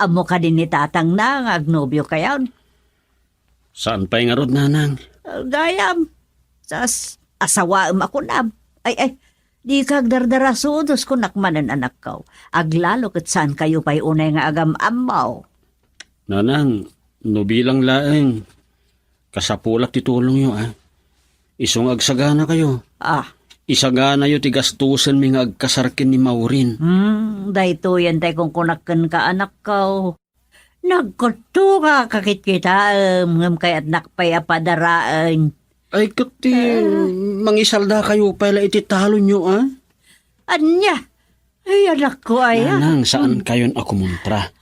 Amo ka din ni tatang na nga agnobyo kayaw. Saan pa'y nga rod, nanang? Gayam. Sas asawaem ako nam. Ay, di kag dardarasudos ko nakmanan anak ko. Aglalo kat saan kayo pa'y unay nga agam amaw. Nanang, no bilang laeng. Kasapulak ti tulong yo, Isong agsagana kayo. Isagana yo ti gastusan mi nga agkasarkin ni Maureen. Dahito yan tay kung kunakan ka anak ko. Nagkutunga kakit kita ngam kay anak pay apadaraan. Ay, kati, mangisalda kayo pala iti talo nyo, Anya? Ay, anak ko ay. Nanang, saan kayon ako muntra?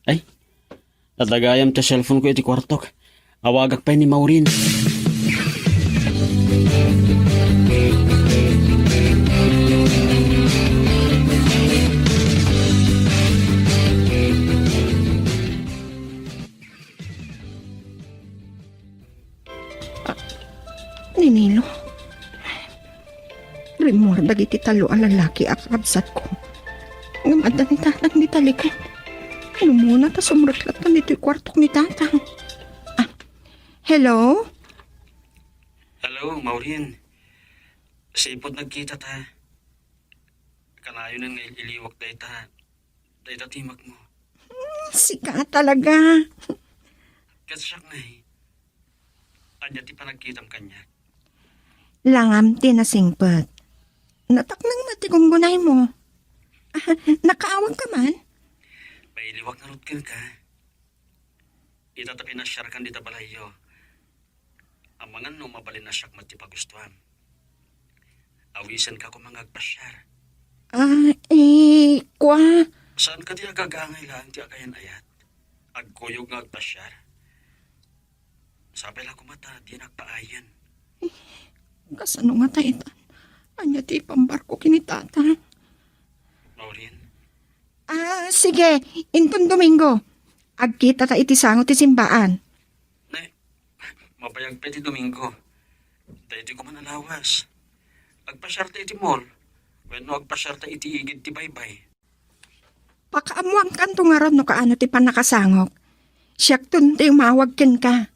Ay, tatagayam ta cellphone ko iti kwartok. Awagak pa ni Maureen. Ninilo. Rimor dagiti talo ang lalaki akrabsat ko. Ngamada ni tatang ni talikan. Ano muna ta sumrutlat na dito'y kwartok ni tatang. Hello? Hello, Maureen. Sa ipod nagkita ta. Kanayo nang iliwak day ta. Day ta timak mo. Sika talaga. Katsyak na Anya ti pa nagkitam kanya. Langam tinasingpet. Natak nang matigong gunay mo. Nakaawag ka man? May iliwak na rutkin ka. Itatapi na syar kan dita balayo. Amangan no mabalin na syak mati pagustuhan. Awisan ka kung mga agpasyar. Kwa. Saan ka di agagangay lang ti akayan ayat? Agkuyog nga agpasyar. Sabi lang kumata, di nagpaayan. Kasano nga tayo tan? Anya ti pambarko kinitata. Maureen? Sige. Intong Domingo. Agkita ta iti sango ti simbaan. Nay, mabayag pa ti Domingo. Dahil di ko man alawas. Agpasyarta iti mall. When no agpasyarta iti igid ti baybay. Pakaamuang kanto nga ron no kaano ti panakasangok. Siyak tunti mawag ken ka.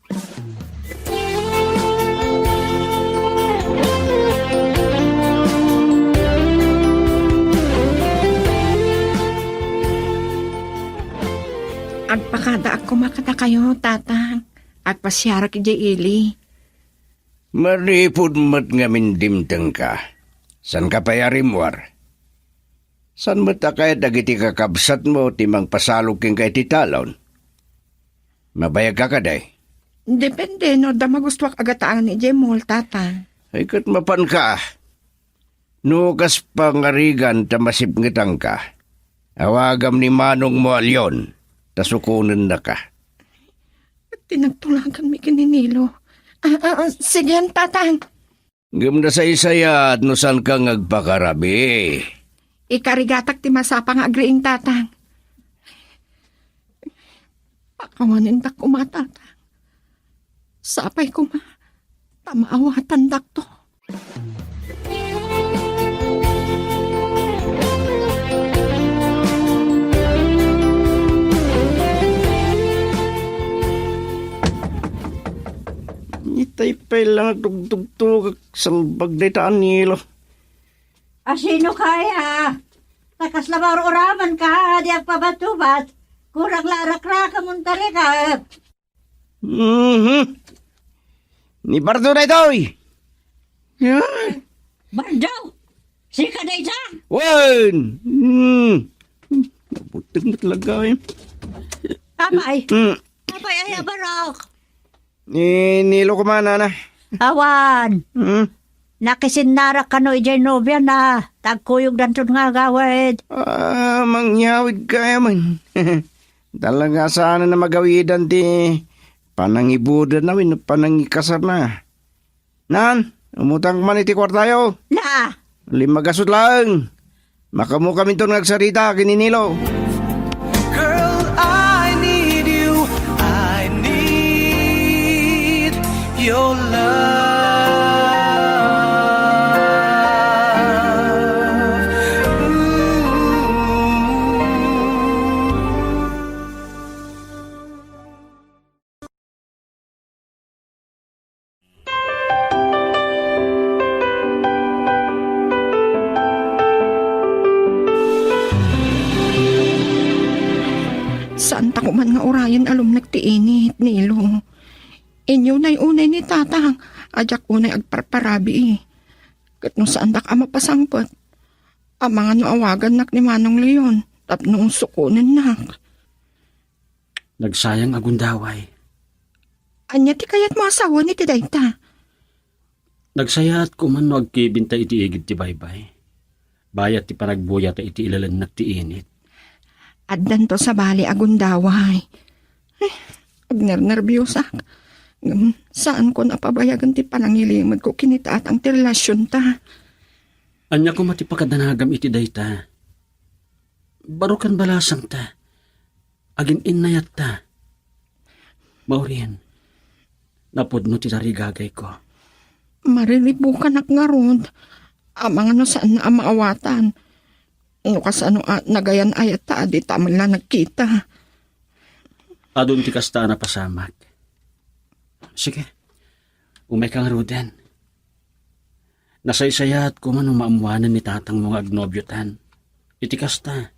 Agpakada ako makata kayo, tatang. Agpasyara ki ili. Maripod mat nga mindimteng ka. San ka payarimwar? San mat kaya dagiti kakabsat mo timang pasalog king kay titalon? Mabayag ka kaday? Depende no, da magustwak agataan ni Jemol, tatang. Ay kat mapan ka. Nukas pangarigan tamasip ngitang ka. Awagam ni Manong mo alyon. Tasukunan na ka. Tinagtulagan mi kininilo. Sige, tatang. Gam na sa isaya at nusan ka ngagpakarabi. Ikarigatak ti masapang agriing tatang. Pakawanin dak kuma, tatang. Sapay kuma. Tamaawatan dak to. Itay pa lang tugtugtug salbag day taan nilo. Sino kaya? Takas labaro oraman ka, di agpabatubat. Kurang larak-raka mong talikap. Ni Bardo na ito eh. Yeah. Bardaw! Sika na isa! Wan! Nabuting mo talaga eh. Amay! Hmm. Amay ay barok! Nilo ko man, na. Awan! Hmm. Nakisinara ka no ijay nobya na. Tagkuyog danton nga gawid. Mangyawid kaya man. Talaga sana na magawidan ti panangibudan na win, panangikasar na. Nan, umutang man iti kwartayo. Na! 5 gasot lang. Makamu kami ito nagsarita, kininilo. Girl, I need you. I need your love. Saan ta ko man nga orayan alum nagtiinit, Nilo. Inyo na'y unay ni tatang, ajak unay agparparabi eh. Kat nung saan ta ka mapasangpot. Amang ano awagan nak ni Manong Leon, tapno sukunin nak. Nagsayang agundaway. Anya ti kayat mo asawa ni ti dayta. Nagsayat ko man no agkibinta iti igid ti baybay. Bayat ti panagbuyat iti ilalan ti init. Addan to sa bali agundaway. Agner-nervyosak. Saan ko napabayagan ti panangilimod ko kinitaat ang ti relasyon ta. Anya ko matipakadanagam iti dayta. Barukan balasang ta. Agin innayat ta. Maurien, napudno ti tarigagay ko. Mariribukan ak nga ron. Amang ano saan na maawatan. Ano kas ano nagayan ayat ta, di taman lang nagkita. Adun ti kasta na pasamak. Sige, umay kang ruden. Nasaysayat ko man umaamuanan ni tatang mga agnobyotan. Iti kasta,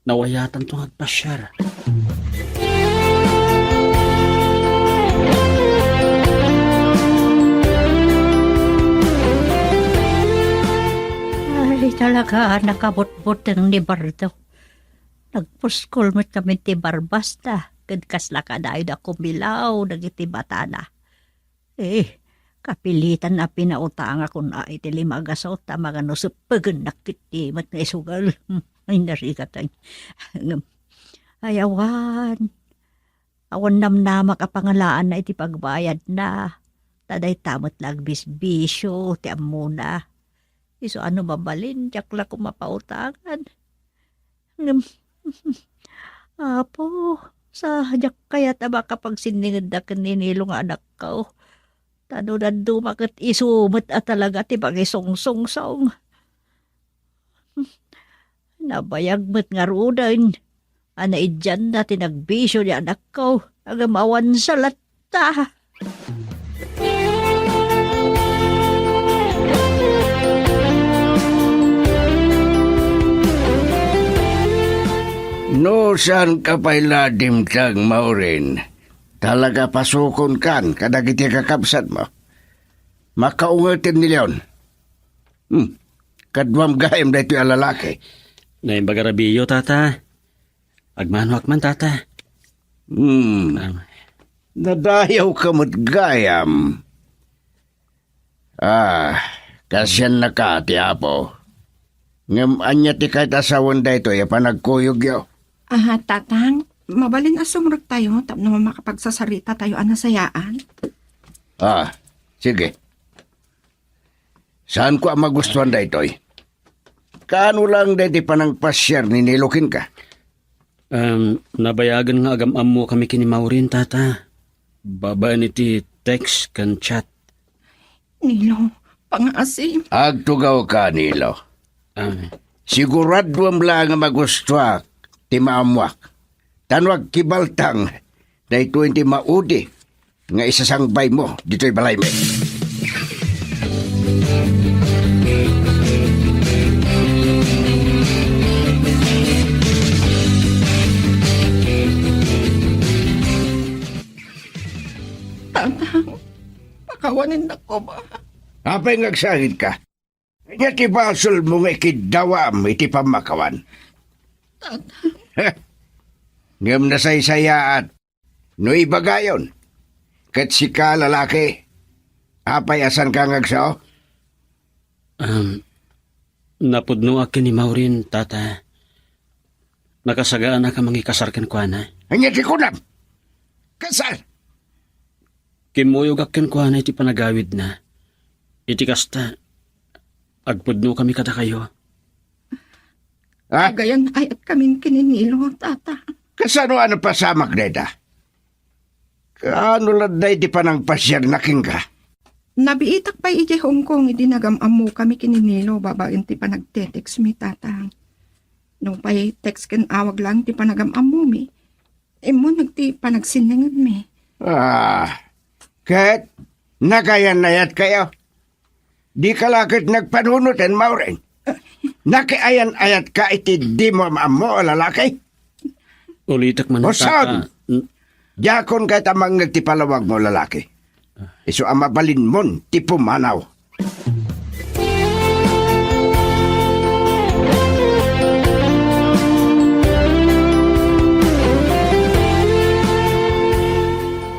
nawayatan tong agpasyar. Ay, talaga, nakabot-bot ng ni Bardo. Nagpuskol mo kami ti Barbasta. Kadkas laka dayo da kumilaw, nagiti batana. Kapilitan na pinautang ako na iti 5 gasot, mga nusupagan nakiti, mat nga isugal. Ay, narikatay. Ayawan. Awan namnama ka pangalaan na iti pagbayad na. Taday tamot lagbis-bisyo, ti amuna. Iso ano mabalin, jakla ko mapautangan. Apo, sa jak kaya taba kapag siningad na kaninilo nga anak ko. Tano na dumakit isumot at talaga ti pagisong-song-song. Nabayagmat nga rudan. Anaidyan na tinagbisyo ni anak ko. Agamawan sa lata. No, saan ka pa'y ladim kang Maureen? Talaga pasukon kan, kadagiti kakabsat mo. Makaungatin nilyon. Kadwam gayam da ito yung lalaki. Naimbagarabiyo, tata. Agmanwak man, tata. Nadayaw ka mo't gayam. Kasyan na ka, ti Apo. Ngam anya ti kahit asawan da ito, panagkuyog yo. Tatang, mabalin asumrag tayo, tapno makapagsasarita tayo anasayaan. Sige. Saan ko ang magustuhan da ito'y? Kaano lang da iti panang pasyar ni nilukin ka? Nabayagan nga agam-am mo kami kini Maureen, tata. Babaan iti text kan chat. Nilo, pangasim. Agtugaw ka, Nilo. Siguraduam lang nga magustuhan ti maamwak. Tanwag kibaltang na ito hindi maudi nga isasangbay mo dito'y balay mo. Tatang, pakawanin na ko ba? Apay ngagsahid ka. Nga ti basol mo nga ikidawam iti pamakawan. Ngam na saysayaat. No ibagayon. Kat si ka lalaki. Apay asan ka ngagsaw? Napudno akin ni Maureen, tata. Nakasagaan na ka mangikasarkan ko na. Anya ti kunam. Kasal. Kimuyog akin ko na iti panagawid na. Iti kasta. Agpudno kami kada kayo. Gayan ay at kaming kininilo, tata. Kasano ano pasamak deda? Kaano laday di panang pasyar na king ka? Nabiitak pa ije Hong Kong, idinagam-am mo kami kininilo, babaen ti panagtetext mi, tatang. Nung pa'y text ken awag lang ti panagam-am mo mi. Imo nagti panagsinangan mi. Kat, nakayan nayat kayo. Di ka lakit nagpanunutan, Maureen. Nakiayan-ayat ka iti di mo maamo o lalaki? Ulitak man, O saan? tata. Yakon kahit amang nagtipalawag mo lalaki. Iso ang mabalin mon, ti pumanaw.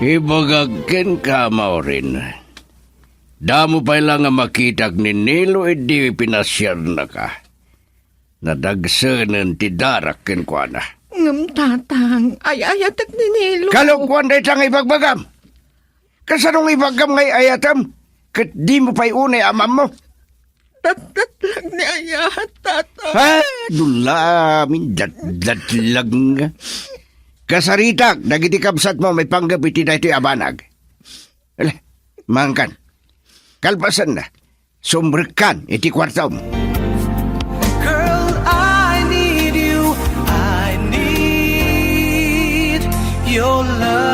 Ibagagken ka, Maureen. Damo pa lang nga makitag ni Nilo di pinasyar na ka. Nadagsanan ti darak ken kwa na. Ngam, tatang, ay ayatak ni Nilo. Kalungkuan da itang ibagbagam. Kasanong ibagam ngay ayatam? Kat di mo pa'y unay amam mo. Dat lang ni ayat, tata. Dulamin, dat-lag nga. Kasaritak, nagiti kabsat mo, may panggap iti na ito'y abanag. Ala, mangkan. Kalpasan na. Sumrikan, iti kwartaw mo. Girl, I need you. I need your love.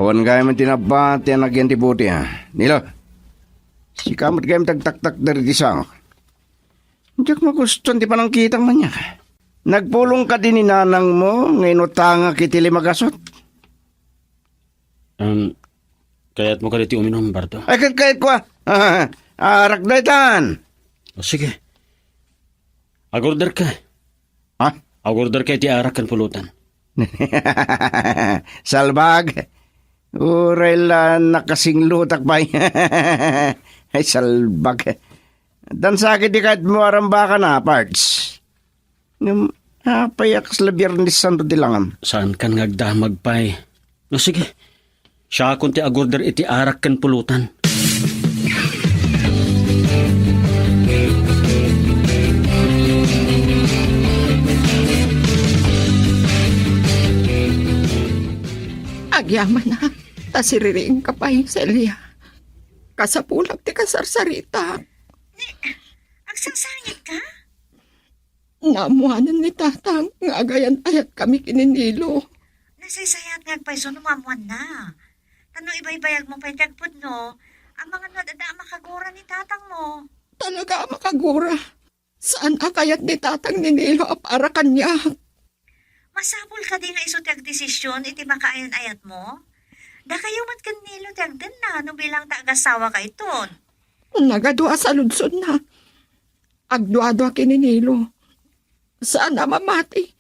Awan gaya man tinabat yan nagyan ti buti ha. Nilo, si kamot gaya tagtaktak dari ti sang. Hindi ko maguston ti panang kitang man niya. Nagpulong ka din ni nanang mo, ngayon utanga kiti limagasot. Kaya't mo ka diti uminom, Barto. Ay, kahit ko arak na itan. O sige. Agorder ka. Ha? Agorder ka iti arak kan pulutan. Salbag. Uray lang nakasinglutak ba? Ay, salbag. Dan sakit di kahit mo aramba ka na, parts. Ngam, payak sa Biyernes Santo dilangam. Saan kan ngagdamag pa'y? No sige, siya kung ti agorder iti arak kan pulutan. Agyaman na, tasiriring ka pa yung Celia. Kasapulag ti kasarsarita. Agsangsangit ka? Namuhanan ni tatang, nga agayan ayat kami kininilo. Nasisayat nga agpaiso numamuan na. Tanong ibaybayag mo pa yung tagpod, no? Ang mga nadada makagura ni tatang mo. Talaga makagura. Saan akayat ni tatang ninilo para kanya? Masapul ka din nga iso tiyag desisyon iti makaayan-ayat mo? Da kayo mat kanilo tiyag din na no bilang taagasawa ka iton. Nagadua sa lunsod na. Agdua-dua kininilo. Saan na mamati?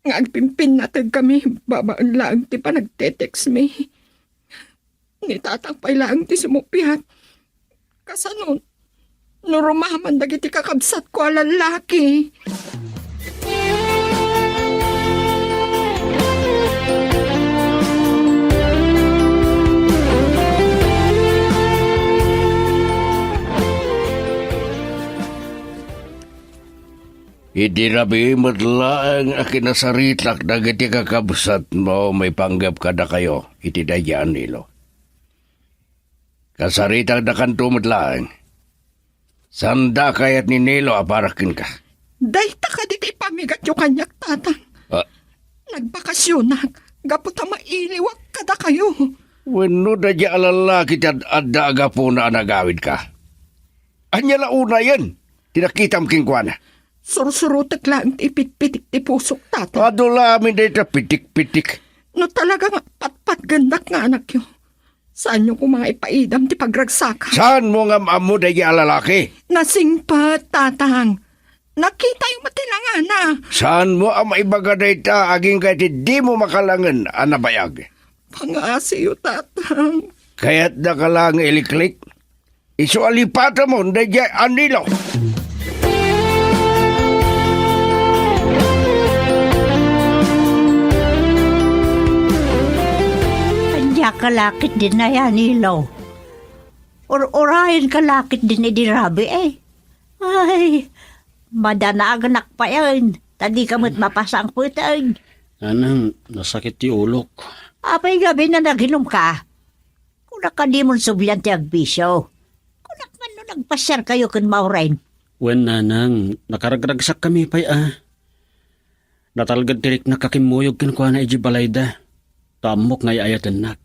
Ngagpimpin natin kami, babaan lang ti pa nagte-text me. Ni tatang pa'y lang ti sumupiyat. Kasanon, nurumaman dagiti kakabsat ko alalaki. Idirabi madlaang akinasaritlak dagiti kakabsat mo may panggap kada kayo iti dayaan nilo. Kasaritag da kanto madlaang. Sanda kayat ni Nilo aparakin ka. Dahita ka di kay pamigat yung kanyak tatang. Ah, Nagbakasyonak, gaputa mailiwak kada kayo. Wano da di alala kita adda aga po na nagawid ka. Anya launa yan. Tinakitam kingkwana. Sursurutak lang ipit-pitik ti pusok tatang. Adula amin dito pitik-pitik. No talaga nga pat-pat gandak nga anak yun. Saan nyo kung mga ipaidam ti pagragsaka? Saan mo nga amo da di alalaki? Nasingpat, tatang. Nakita yung matilangana. Saan mo ang maibaga data aging kahit di mo makalangan anabayag? Pangasiyo, tatang. Kaya't nakalang iliklik. Iso alipata mo da di anilo. Anya kalakit din na yan, ilaw. Orahin kalakit din ni Dirabi eh. Ay, madanaganak pa yan. Tadi kamot mapasang putang. Anang, nasakit ti ulok. Apay gabi na naginom ka. Kunak ka di mo sublian ti agbisyo. Kunak man no nagpasyar kayo kun maurain. Wen nanang, nakaragragsak kami pa'y Natalgad tirik na kakimuyog kinukuha na iji balayda. Tamok ngay ayatan nak.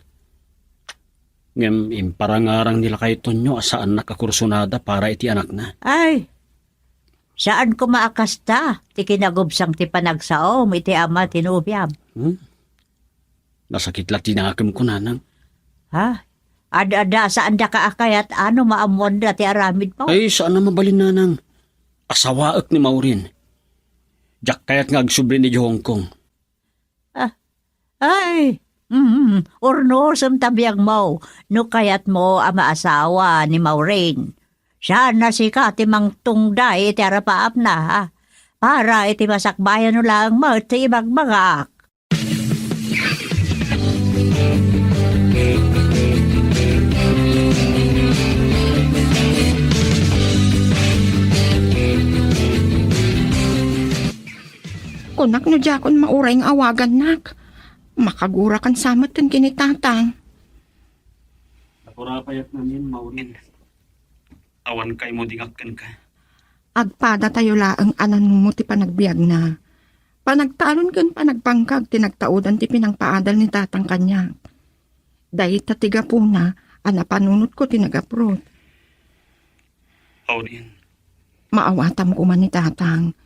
Ngem imparangarang nila kay Tonyo saan nakakursunada para iti anak na. Ay, saan ko maakasta? Ti kinagubsang ti panagsaom, iti ama tinubiyam. Nasakit lang tinakim ko nanang. Ha? Ada-ada saan da kaakayat ano maamuan da ti aramid mo? Ay, saan na mabalin nanang? Asawaak ni Maurin. Diyak kaya't nga agsubli ni Hong Kong. Ay, orno sam tabiyag mo, no kayat mo ama asawa ni Maureen. Siya na si katimang tungday iti arapaap na ha. Para iti masakbayan no lang mo iti ibagbagak. Kunak no jakon mauray ng awagan nak. Makagura kan samat kan kinitatang. Nakurapayat namin, Maurin. Awan kay mo dingakkan ka. Agpada tayo laang anan mo ti panagbiag na. Panagtalon kan panagpangkag tinagtaudan ti pinangpaadal ni tatang kanya. Dahil tatiga po na, anapanunot ko tinagaprot. Maurin. Maawatam ko man ni tatang.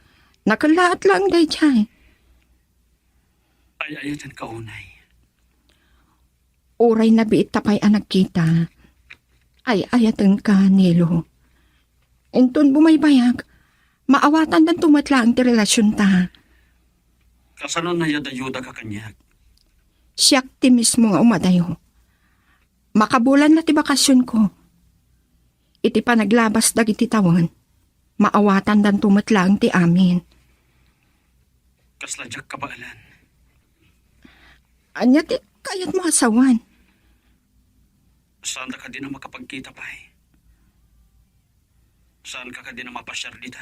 Nakalaat lang day chay. Ay ayatan ka unay. Oray na biit tapay anak kita. Ay ayatan ka, Nilo. Inton bumaybayag, maawatan dan tumatlaang ti relasyon ta. Kasano na yada-yuda ka kanyag? Siyak ti mismo nga umadayo. Makabulan na ti bakasyon ko. Iti pa naglabas dagiti tawan. Maawatan dan tumatlaang ti amin. Kasladyak kabaalan. Anya ti kayat mo asawan. Saan ka din na makapagkita pa eh? Saan ka din na mapasyar dita?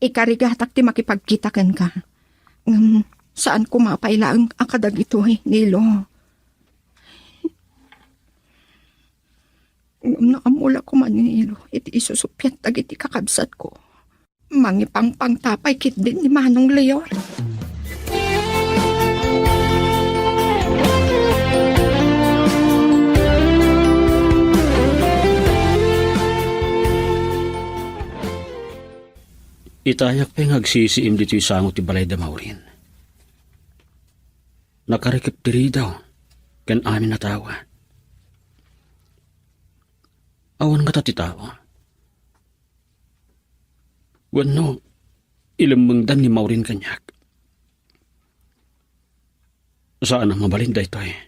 Ikarigatak ti makipagkita kan ka. Saan ko mapaila ang akadag ito Nilo? Naamula ko man Nilo, iti isusupyat tag iti kakabsat ko. Mangipangpang tapay kit din ni Manong Leon. Itayak pa yung agsisiim dito yung sangot ti balay da Maurin. Nakarikip diri daw, kan amin na tawa. Awan nga ti tawa. Wano, ilamangdan ni Maurin kanyak. Saan ang mabalin da ito eh?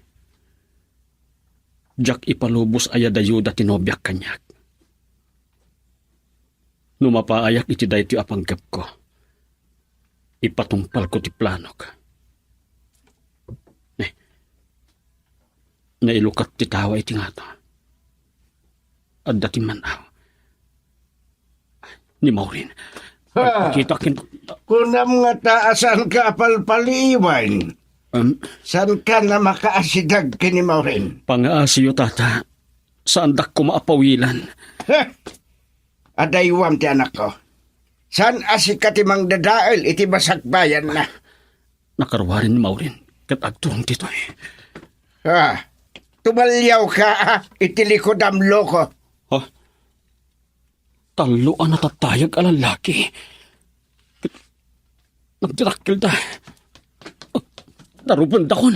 Jack ipalubos ayadayuda tinobyak kanyak. Numapaayak iti dayto apanggap ko. Ipatungpal ko ti planok. Nailukat ti tawa iti nga to. At dati manaw. Ni Maurin. Kita kin... Kunam nga taasan ka palpaliwan. San ka na makaasidag kini Maurin? Pangaasiyo tata. Saan dak ko maapawilan? Adaywam ti anak ko. San asika ti mang dadael iti basakbayan na? Nakarwarin ni Maurin. Kat agturong tito eh. Tumalyaw ka iti likod am loko. Talo ang natatayag alalaki. Nagdirakil da. Narupon da kon.